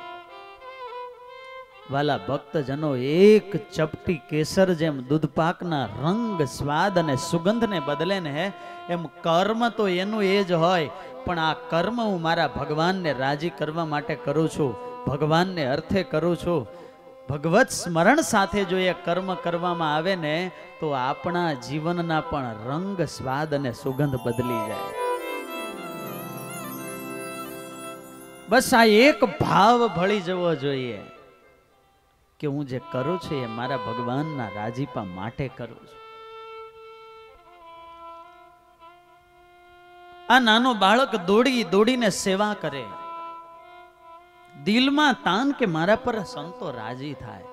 વાલા ભક્તજનો, એક ચપટી કેસર જેમ દૂધ પાકના રંગ, સ્વાદ અને સુગંધને બદલે ને, એમ કર્મ તો એનું એ જ હોય, પણ આ કર્મ હું મારા ભગવાનને રાજી કરવા માટે કરું છું, ભગવાનને અર્થે કરું છું. ભગવત સ્મરણ સાથે જો એ કર્મ કરવામાં આવે ને તો આપણા જીવનના પણ રંગ, સ્વાદ અને સુગંધ બદલી જાય. બસ આ એક ભાવ ભળી જવો જોઈએ કે હું જે કરું છું એ મારા ભગવાનના રાજીપા માટે કરું છું. આ નાનો બાળક દોડી દોડીને સેવા કરે, દિલમાં તાન કે મારા પર સંતો રાજી થાય.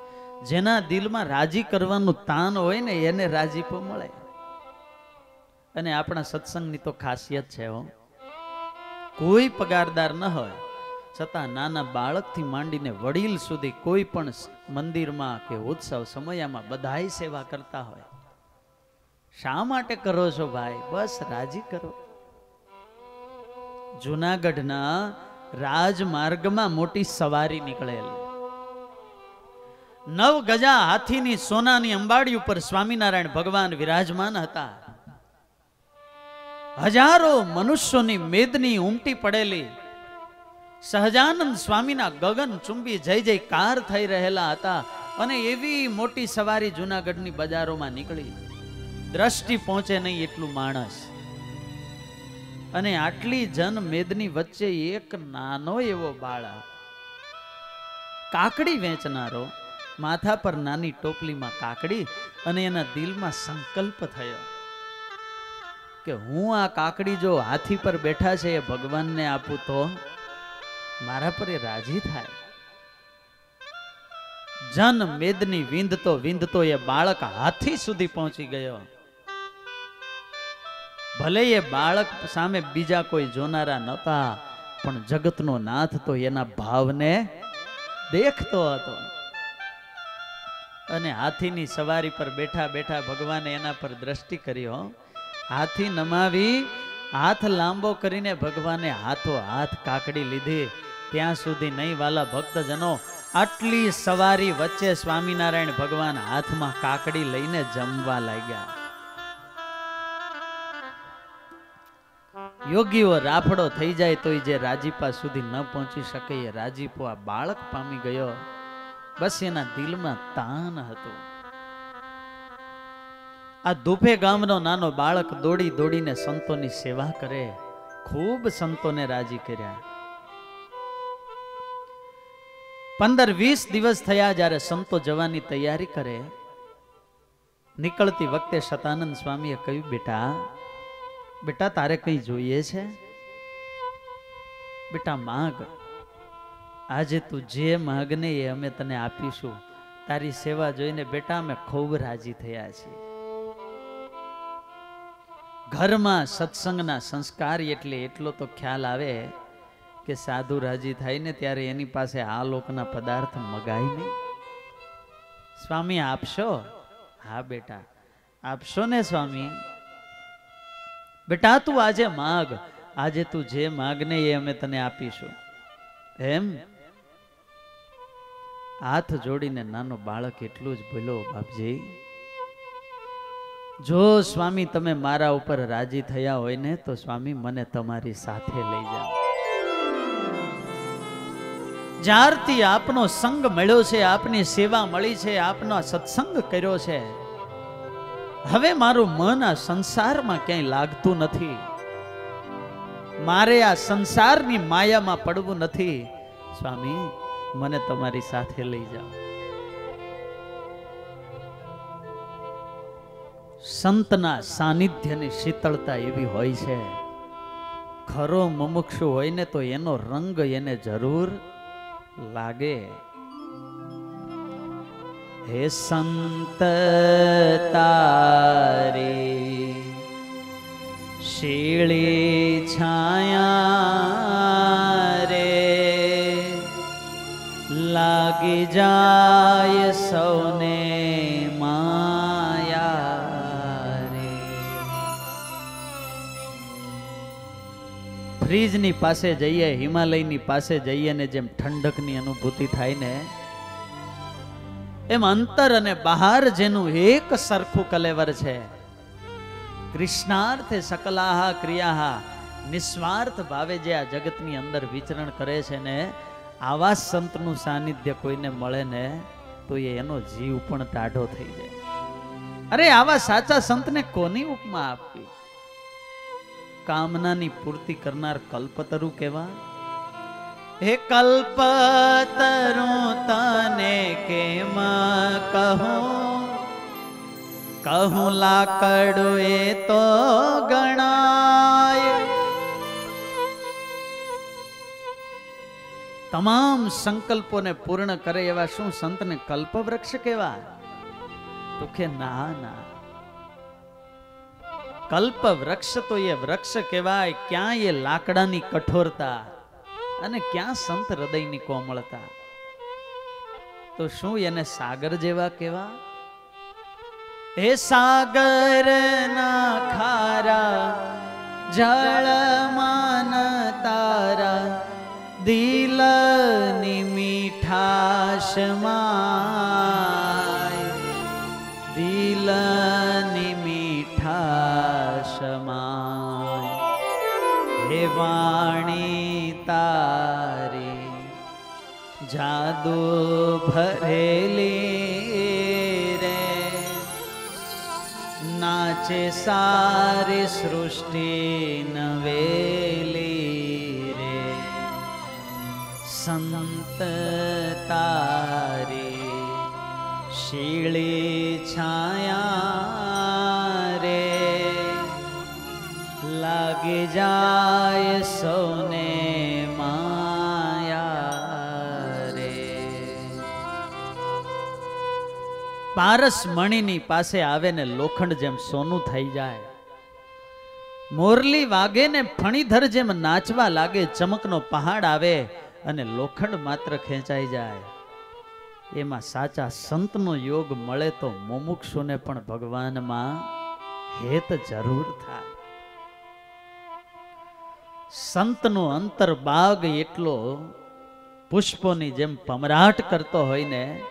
જેના દિલમાં રાજી કરવાનું તાન હોય ને એને રાજીપો મળે. અને આપણા સત્સંગની તો ખાસિયત છે હો, કોઈ પગારદાર ન હોય છતાં નાના બાળકથી માંડીને વડીલ સુધી કોઈ પણ મંદિરમાં કે ઉત્સવ સમયમાં બધાય સેવા કરતા હોય. શા માટે કરો છો ભાઈ? બસ રાજી કરો. જૂનાગઢના રાજમાર્ગમાં મોટી સવારી નીકળેલ. 9 ગજા હાથીની સોનાની અંબાડી ઉપર સ્વામિનારાયણ ભગવાન વિરાજમાન હતા. હજારો મનુષ્યોની મેદની ઉમટી પડેલી. સહજાનંદ સ્વામીના ગગન ચુંબી જય જયકાર થઈ રહેલા હતા. અને એવી મોટી સવારી જૂનાગઢની બજારોમાં નીકળી, દ્રષ્ટિ પહોંચે નહીં એટલું માણસ, અને આટલી જન મેદની વચ્ચે એક નાનો એવો બાળક, કાકડી વેચનારો, માથા પર નાની ટોપલીમાં કાકડી, અને એના દિલમાં સંકલ્પ થયો કે હું આ કાકડી જો હાથી પર બેઠા છે એ ભગવાનને આપું તો મારા પર એ રાજી થાય. જન મેદની વિંધતો એ બાળક હાથી સુધી પહોંચી ગયો. ભલે એ બાળક સામે બીજા કોઈ જોનારા નહોતા, પણ જગતનો નાથ તો એના ભાવને દેખતો હતો. અને હાથીની સવારી પર બેઠા બેઠા ભગવાને એના પર દ્રષ્ટિ કર્યો. હાથી નમાવી, હાથ લાંબો કરીને ભગવાને હાથો હાથ કાકડી લીધી. ત્યાં સુધી નહીં વાલા ભક્તજનો, આટલી સવારી વચ્ચે સ્વામિનારાયણ ભગવાન હાથમાં કાકડી લઈને જમવા લાગ્યા. યોગીઓ રાફડો થઈ જાય તો જે રાજીપા સુધી ન પહોંચી શકે એ રાજીપો આ બાળક પામી ગયો. બસ એના દિલમાં તાન હતું. આ દુફે ગામનો નાનો બાળક દોડી દોડીને સંતોની સેવા કરે, ખૂબ સંતોને રાજી કર્યા. 15-20 દિવસ થયા જ્યારે સંતો જવાની તૈયારી કરે. નીકળતી વખતે શતાનંદ સ્વામીએ કહ્યું, બેટા તારે કઈ જોઈએ છે? બેટા માગ, આજે તું જે માગને એ અમે તને આપીશું. તારી સેવા જોઈને બેટા અમે ખૂબ રાજી થયા છીએ. ઘરમાં સત્સંગના સંસ્કાર એટલે એટલો તો ખ્યાલ આવે કે સાધુ રાજી થાય ને ત્યારે એની પાસે આ લોકના પદાર્થ મગાય નહીં. સ્વામી આપશો? હા બેટા આપશો ને સ્વામી. બેટા તું આજે માગ, આજે તું જે માગને એ અમે તને આપીશું. એમ હાથ જોડીને નાનો બાળક એટલું જ બોલ્યો, બાપજી જો સ્વામી તમે મારા ઉપર રાજી થયા હોય ને તો સ્વામી મને તમારી સાથે લઈ જાઓ. જ્યારથી આપનો સંગ મળ્યો છે, આપની સેવા મળી છે, આપનો સત્સંગ કર્યો છે, હવે મારું મન આ સંસારમાં ક્યાંય લાગતું નથી. મારે આ સંસારની માયામાં પડવું નથી. સ્વામી મને તમારી સાથે લઈ જાઓ. સંતના સાનિધ્યની શીતળતા એવી હોય છે. ખરો મુમુક્ષુ હોય ને તો એનો રંગ એને જરૂર લાગે. હે સંત તારી શીળી છાયા રે, લાગી જાય સૌને માયા રે. ફ્રીજની પાસે જઈએ, હિમાલયની પાસે જઈએ ને જેમ ઠંડકની અનુભૂતિ થાય ને, એમ અંતર અને બહાર જેનું એક સરખું કલેવર છે. કૃષ્ણાર્થે સકલાહા ક્રિયાહા, નિસ્વાર્થ ભાવે જે આ જગતની અંદર વિચરણ કરે છે ને, આવા સંતનું સાનિધ્ય કોઈને મળે ને તો એનો જીવ પણ ટાઢો થઈ જાય. અરે આવા સાચા સંતને કોની ઉપમા આપવી? કામનાની પૂર્તિ કરનાર કલ્પતરુ કેવા. હે કલ્પતરુ તને કેમ કહું લાકડું એ તો ગણાય. તમામ સંકલ્પોને પૂર્ણ કરે એવા શું સંતને કલ્પવૃક્ષ કેવા? તો કે ના, કલ્પવૃક્ષ તો એ વૃક્ષ કહેવાય ક્યાં એ લાકડાની કઠોરતા અને ક્યાં સંત હૃદયની કોમળતા. તો શું એને સાગર જેવા કેવા? હે સાગર ના ખારા જળમાન તારા, દિલની મીઠાશમાં, દિલની મીઠાશમાં. હે વાણી તારી જાદુ ભરેલી સાચે સારી સૃષ્ટિ નવેલી રે સંત તારી શીળી છાયા રે લાગી જાય સૌને માયા રે. પારસ મણીની પાસે આવે ને લોખંડ જેમ સોનું થઈ જાય. મોરલી વાગે ને ફણીધર જેમ નાચવા લાગે. ચમકનો પહાડ આવે અને લોખંડ માત્ર ખેંચાઈ જાય. એમાં સાચા સંતનો યોગ મળે તો મુમુક્ષુને પણ ભગવાનમાં હેત જરૂર થાય. સંતનો અંતરબાગ એટલો પુષ્પોની જેમ ભમરાટ કરતો હોય ને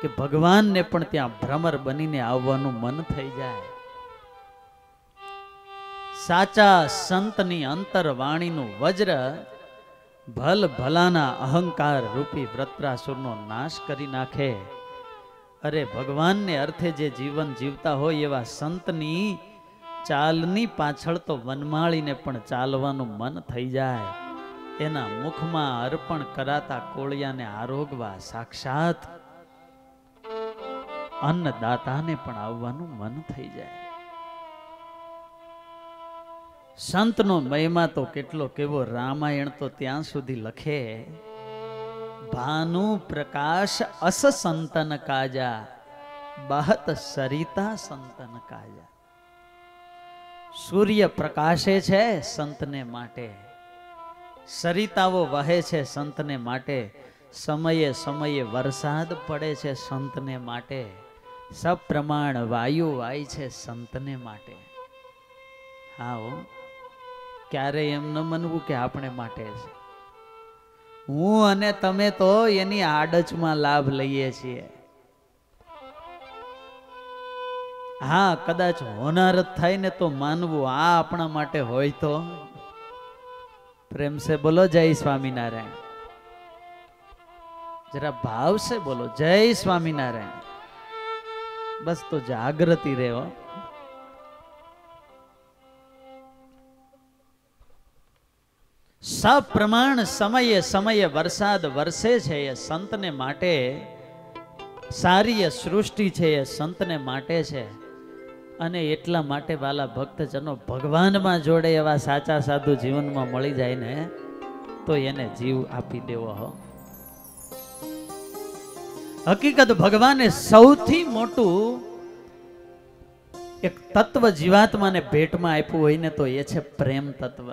કે ભગવાનને પણ ત્યાં ભ્રમર બનીને આવવાનું મન થઈ જાય. સાચા સંતની અંતરવાણીનું વજ્ર ભલ ભલાના અહંકાર રૂપી વૃત્રાસુરનો નાશ કરી નાખે. અરે ભગવાનને અર્થે જે જીવન જીવતા હોય એવા સંતની ચાલની પાછળ તો વનમાળીને પણ ચાલવાનું મન થઈ જાય. એના મુખમાં અર્પણ કરાતા કોળિયાને આરોગવા સાક્ષાત અન્નદાતાને પણ આવવાનું મન થઈ જાય. સંતનો મહિમા તો કેટલો કેવો. રામાયણ તો ત્યાં સુધી લખે ભાનુ પ્રકાશ અસ સંતન કાજા બહત સરિતા સંતન કાજા. સૂર્ય પ્રકાશે છે સંતને માટે, સરિતાઓ વહે છે સંતને માટે, સમયે સમયે વરસાદ પડે છે સંતને માટે, સપ્રમાણ વાયુ વાય છે સંતને માટે. હા, ક્યારે એમ ન માનવું કે આપણે માટે છે. હું અને તમે તો એની આડજમાં લાભ લઈએ છીએ. હા, કદાચ હોનારત થાય ને તો માનવું આ આપણા માટે હોય તો. પ્રેમ સે બોલો જય સ્વામિનારાયણ. જરા ભાવ સે બોલો જય સ્વામિનારાયણ. બસ તો જાગૃતિ રહો. સપ્રમાણ સમયે સમયે વરસાદ વરસે છે એ સંતને માટે. સારી એ સૃષ્ટિ છે એ સંતને માટે છે. અને એટલા માટે વાલા ભક્તજનો ભગવાનમાં જોડે એવા સાચા સાધુ જીવનમાં મળી જાય ને તો એને જીવ આપી દેવો. હકીકત ભગવાને સૌથી મોટું એક તત્વ જીવાત્માને ભેટમાં આપ્યું હોય ને તો એ છે પ્રેમ તત્વ.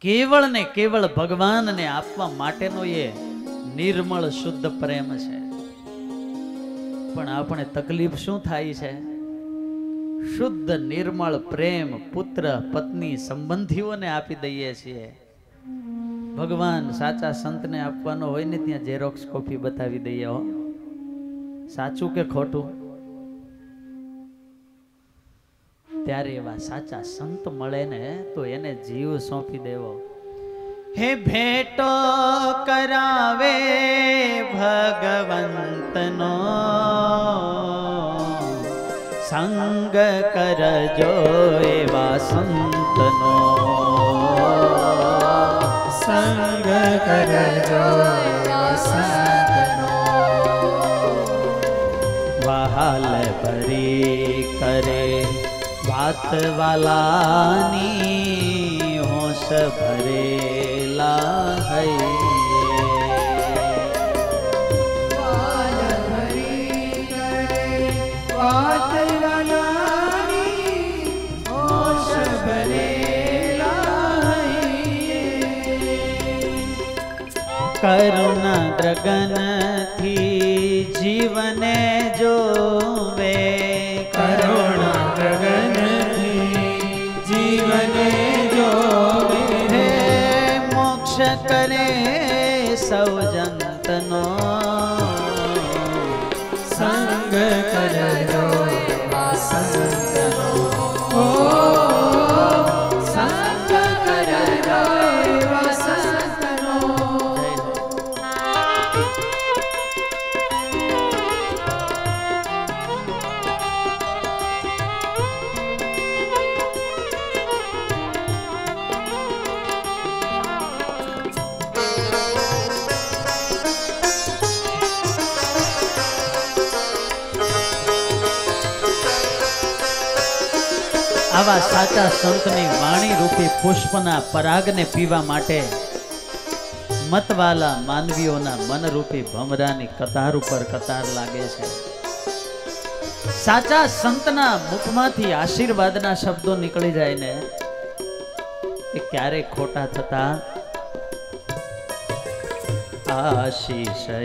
કેવળ ને કેવળ ભગવાનને આપવા માટેનો એ નિર્મળ શુદ્ધ પ્રેમ છે. પણ આપણે તકલીફ શું થાય છે? શુદ્ધ નિર્મળ પ્રેમ પુત્ર પત્ની સંબંધીઓને આપી દઈએ છીએ. ભગવાન સાચા સંતને આપવાનો હોય ને ત્યાં ઝેરોક્સ કોપી બતાવી દઈએ. હો, સાચું કે ખોટું? ત્યારે એવા સાચા સંત મળે ને તો એને જીવ સોંપી દેવો. હે ભેટો કરાવે ભગવંતનો સંગ કરજો એવા સંતનો. સંગ કરજો એવા સંતનો. વહાલ ભરી કરે વાત વાલાની હોશ ભરેલા હૈ. વાલ ભરી કરે વાત વાલાની હોશ ભરેલા હૈ. કરુણા દ્રગનથી જીવને જોવે. કરુણા ગગનથી જીવને જોવે. હે મોક્ષ કરે સૌ જંતનો સંગ કરજો એવા સંતનો. ઓ સંગ કરજો એવા સંતનો. આવા સાચા સંતની વાણી રૂપી પુષ્પના પરાગને પીવા માટે મતવાલા માનવીઓના મનરૂપી ભમરાની કતાર ઉપર કતાર લાગે છે. સાચા સંતના મુખમાંથી આશીર્વાદના શબ્દો નીકળી જાય ને એ ક્યારેય ખોટા થતા. આશીષયના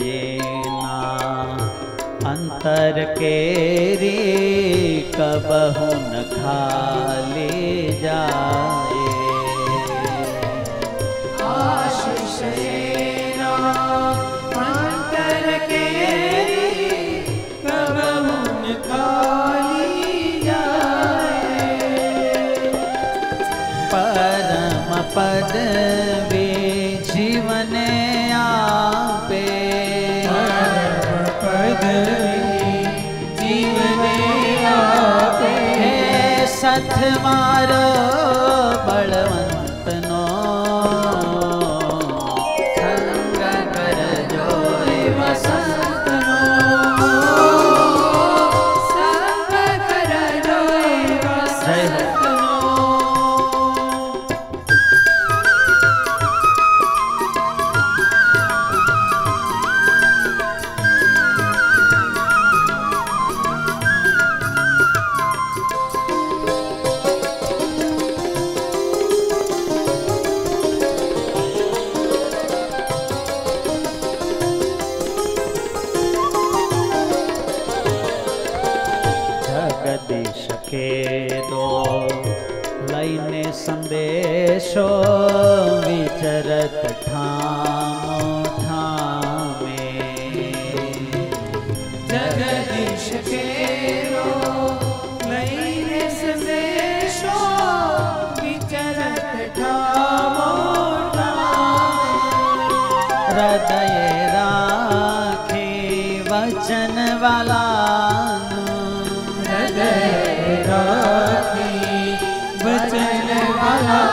અંતર કેરી કબહુ ન ખાલી જાય. આશીષયના અંતર કેરી કબહુ ન ખાલી જાય. પરમ પદ જીવને આપે. જીવને આપે. સથ મારો બળવંતનો સંગ કરજો એવા સંતનો. સંગ કરજો એવા સંતનો. જગદીશ કેદો લઈને સંદેશો વિચરત ઠામો ઠામે. જગદીશ કેરો લઈને સંદેશો વિચરત ઠામો ઠામે. હૃદય રાખી વચન વાલાનું. હૃદય રાખી વચન વાલા.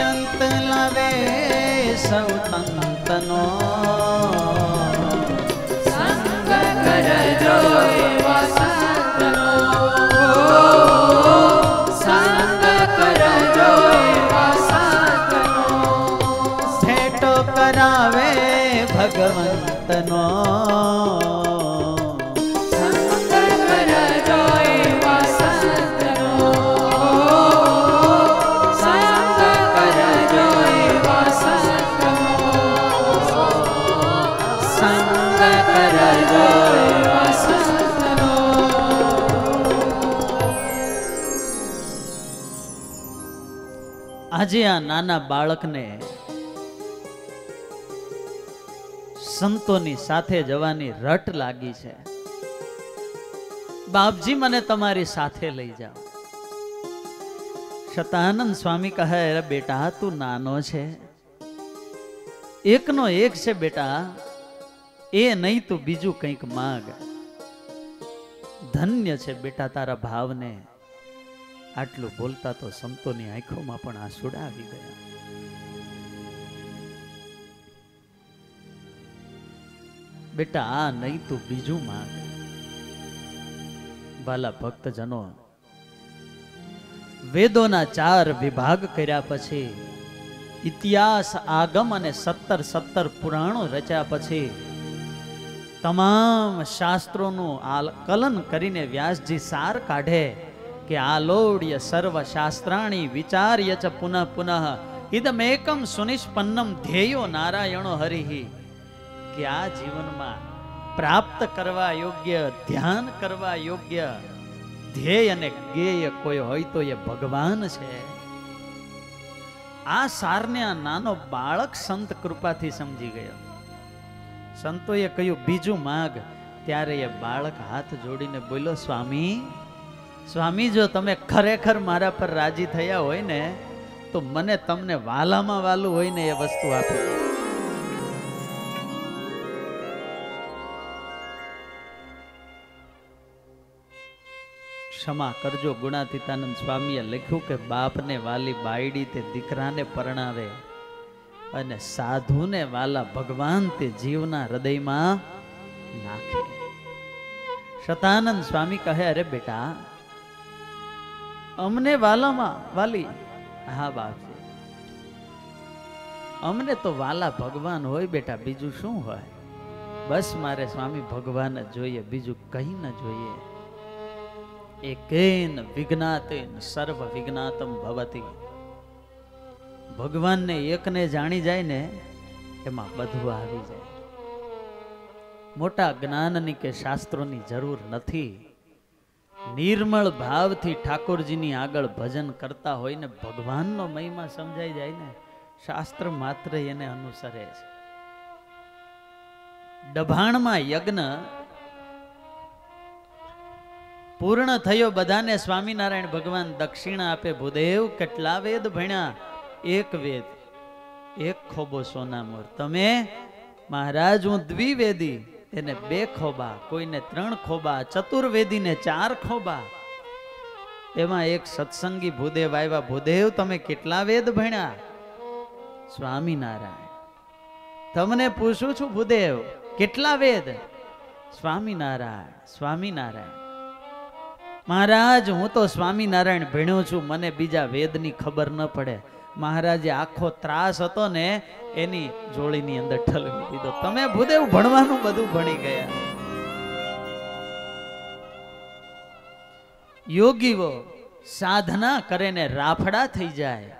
અંત લાવે સૌ તંતનો. સંગ કરજો એવા સંતનો. સંગ કરજો એવા સંતનો. ભેટો કરાવે ભગવંતનો. સંગ કરજો એવા સંતનો. સંગ કરજો એવા સંતનો. સંગ કરજો એવા સંતનો. આજે આ નાના બાળકને સંતોની સાથે જવાની રટ લાગી છે. બાપજી મને તમારી સાથે લઈ જાઓ. શતાનંદ સ્વામી કહે, અરે બેટા તું નાનો છે, એકનો એક છે બેટા, એ નહીં તું બીજું કંઈક માંગ. ધન્ય છે બેટા તારા ભાવને. આટલું બોલતા તો સંતોની આંખોમાં પણ આંસુડા આવી ગયા. બેટા આ નહીં તું બીજું માંગ. વાલા ભક્તજનો, વેદોના 4 વિભાગ કર્યા પછી, ઇતિહાસ આગમ અને 17 પુરાણો રચ્યા પછી, તમામ શાસ્ત્રોનું આકલન કરીને વ્યાસજી સાર કાઢે કે આલોડ્ય સર્વ શાસ્ત્રાણી વિચાર્ય ચ પુનઃ પુનઃ ઇદમેકમ સુનિષ્પન્નમ ધ્યેયો નારાયણો હરિહિ. કે આ જીવનમાં પ્રાપ્ત કરવા યોગ્ય, ધ્યાન કરવા યોગ્ય ધ્યેય અને જ્ઞેય કોઈ હોય તો એ ભગવાન છે. આ સારને આ નાનો બાળક સંત કૃપાથી સમજી ગયો. સંતોએ કહ્યું બીજું માગ. ત્યારે એ બાળક હાથ જોડીને બોલ્યો, સ્વામી સ્વામી, જો તમે ખરેખર મારા પર રાજી થયા હોય ને તો મને તમને વાલામાં વાલું હોય ને એ વસ્તુ આપી દો. ક્ષમા કરજો. ગુણાતીતાનંદ સ્વામીએ લખ્યું કે બાપને વાલી બાયડી તે દીકરાને પરણાવે અને સાધુને વાલા ભગવાન તે જીવના હૃદયમાં નાખે. શતાનંદ સ્વામી કહે, અરે બેટા, અમને વાલામાં વાલી, હા બાપજી, અમને તો વાલા ભગવાન હોય બેટા, બીજું શું હોય? બસ મારે સ્વામી ભગવાન જ જોઈએ, બીજું કઈ ન જોઈએ. એકેન વિજ્ઞાતેન સર્વ વિજ્ઞાતમ ભવતી. ભગવાનને એકને જાણી જાય ને એમાં બધું આવી જાય. મોટા જ્ઞાનની કે શાસ્ત્રોની જરૂર નથી. નિર્મળ ભાવથી ઠાકોરજીની આગળ ભજન કરતા હોય ને ભગવાનનો મહિમા સમજાઈ જાય ને, શાસ્ત્ર માત્ર એને અનુસરે છે. ડભાણમાં યજ્ઞ પૂર્ણ થયો, બધાને સ્વામિનારાયણ ભગવાન દક્ષિણા આપે. ભૂદેવ કેટલા વેદ ભણ્યા? એક વેદ, એક ખોબો સોનામોર. તમે મહારાજ હું દ્વિવેદી, એને 2 ખોબા, કોઈને 3 ખોબા, ચતુર્વેદીને 4 ખોબા. એમાં એક સત્સંગી ભૂદેવ આવ્યા. ભૂદેવ તમે કેટલા વેદ ભણ્યા? સ્વામિનારાયણ. તમને પૂછું છું ભૂદેવ, કેટલા વેદ? સ્વામિનારાયણ. સ્વામિનારાયણ. મહારાજ હું તો સ્વામિનારાયણ ભણ્યો છું, મને બીજા વેદની ખબર ન પડે. મહારાજે આખો ત્રાસ હતો ને એની જોડીની અંદર ઠલવી દીધો. તમે ભૂદેવ ભણવાનું બધું ભણી ગયા. યોગીઓ સાધના કરે ને રાફડા થઈ જાય,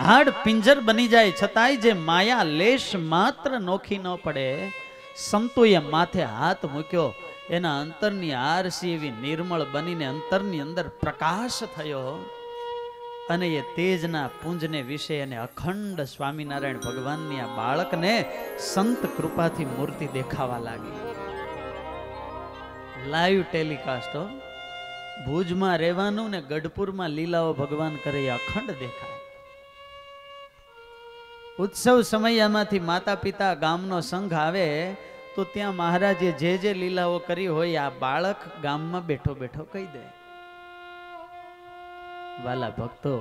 હાડ પિંજર બની જાય, છતાંય જે માયા લેશ માત્ર નોખી ન પડે, સંતોએ માથે હાથ મૂક્યો, એના અંતરની આરસી એવી નિર્મળ બનીને અંતરની અંદર પ્રકાશ થયો. અને એ તેજના પુંજને વિશે અને અખંડ સ્વામિનારાયણ ભગવાનની આ બાળકને સંત કૃપાથી મૂર્તિ દેખાવા લાગી. લાઈવ ટેલિકાસ્ટ, ભુજમાં રહેવાનું ને ગઢપુરમાં લીલાઓ ભગવાન કરે એ અખંડ દેખાય. ઉત્સવ સમયમાંથી માતા પિતા ગામનો સંઘ આવે તો ત્યાં મહારાજે જે લીલાઓ કરી હોય આ બાળક ગામમાં બેઠો બેઠો કહી દે. વાલા ભક્તો,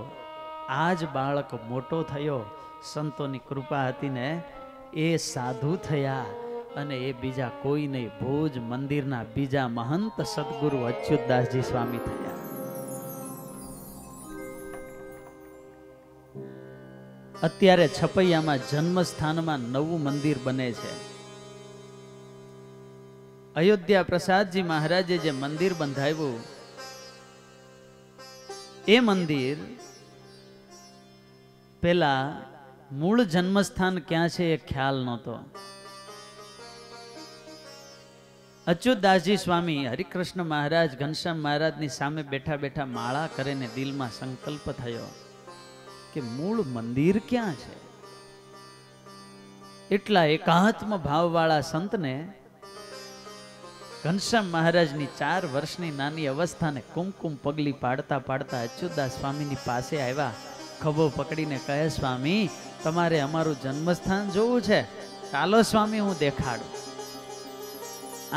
આજ બાળક મોટો થયો, સંતોની કૃપા હતી ને એ સાધુ થયા. અને એ બીજા કોઈ નહીં, ભુજ મંદિરના બીજા મહંત સદગુરુ અચ્યુતદાસજી સ્વામી થયા. અત્યારે છપૈયામાં જન્મસ્થાનમાં નવું મંદિર બને છે. અયોધ્યા પ્રસાદજી મહારાજે જે મંદિર બંધાવ્યું, એ મંદિર પેલા મૂળ જન્મસ્થાન ક્યાં છે એ ખ્યાલ નહોતો. અચ્યુતદાસજી સ્વામી હરિકૃષ્ણ મહારાજ ઘનશ્યામ મહારાજની સામે બેઠા બેઠા માળા કરે ને દિલમાં સંકલ્પ થયો કે મૂળ મંદિર ક્યાં છે. એટલા એકાત્મ ભાવવાળા સંતને ઘનશ્યામ મહારાજની 4 વર્ષની નાની અવસ્થાને કુમકુમ પગલી પાડતા પાડતા અચ્યુતદાસ સ્વામીની પાસે આવ્યા. ખભો પકડીને કહે, સ્વામી તમારે અમારું જન્મસ્થાન જોવું છે? ચાલો સ્વામી હું દેખાડું.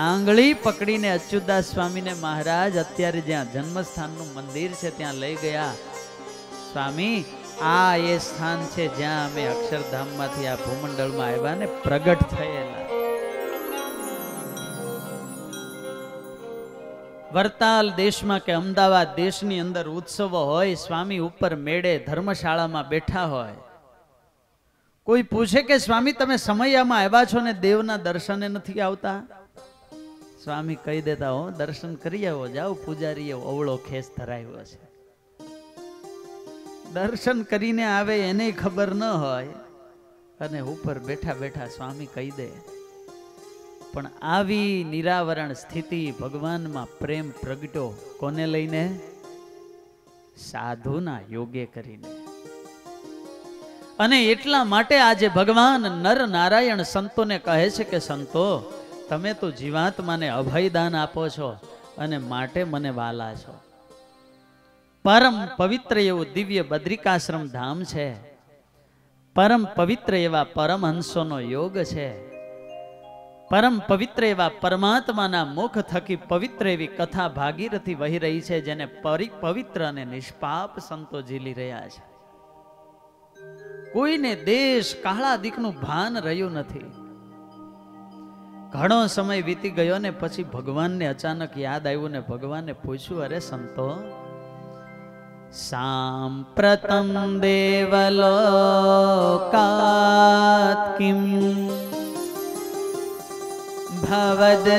આંગળી પકડીને અચ્યુતદાસ સ્વામીને મહારાજ અત્યારે જ્યાં જન્મસ્થાનનું મંદિર છે ત્યાં લઈ ગયા. સ્વામી આ એ સ્થાન છે જ્યાં અમે અક્ષરધામમાંથી આ ભૂમંડળમાં આવ્યા ને પ્રગટ થયેલા. વરતાલ દેશમાં કે અમદાવાદ દેશની અંદર ઉત્સવો હોય, સ્વામી ઉપર મેળે ધર્મશાળામાં બેઠા હોય, કોઈ પૂછે કે સ્વામી તમે સમયમાં આવ્યા છો ને દેવના દર્શને નથી આવતા? સ્વામી કહી દેતા, હો દર્શન કરી આવો, જાઓ પૂજારીએ અવળો ખેસ ધરાવ્યો છે. દર્શન કરીને આવે એને ખબર ન હોય અને ઉપર બેઠા બેઠા સ્વામી કહી દે. પણ આવી નિરાવરણ સ્થિતિ, ભગવાનમાં પ્રેમ પ્રગટ્યો કોને લઈને? સાધુના યોગે કરીને. અને એટલા માટે આજે ભગવાન નર નારાયણ સંતોને કહે છે કે સંતો તમે તો જીવાત્માને અભયદાન આપો છો અને માટે મને વાલા છો. પરમ પવિત્ર એવું દિવ્ય બદ્રિકાશ્રમ ધામ છે. પરમ પવિત્ર એવા પરમહંસોનો યોગ છે. પરમ પવિત્ર એવા પરમાત્માના મુખ થકી પવિત્ર એવી કથા ભાગીરથી વહી રહી છે, જેને પવિત્ર અને નિષ્પાપ સંતો ઝીલી રહ્યા છે. કોઈને દેશ કાળા દીકનું ભાન રહ્યું નથી. ઘણો સમય વીતી ગયો ને પછી ભગવાનને અચાનક યાદ આવ્યું ને ભગવાને પૂછ્યું, અરે સંતો, સાંપ્રતમ દેવલોકાત કિમ ભવદ્ભીર્વારસાતલા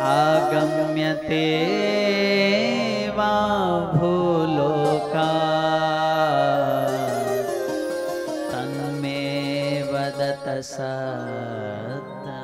આગમ્યતે વા ભૂલોકા તન્મે વદત સત્તમ.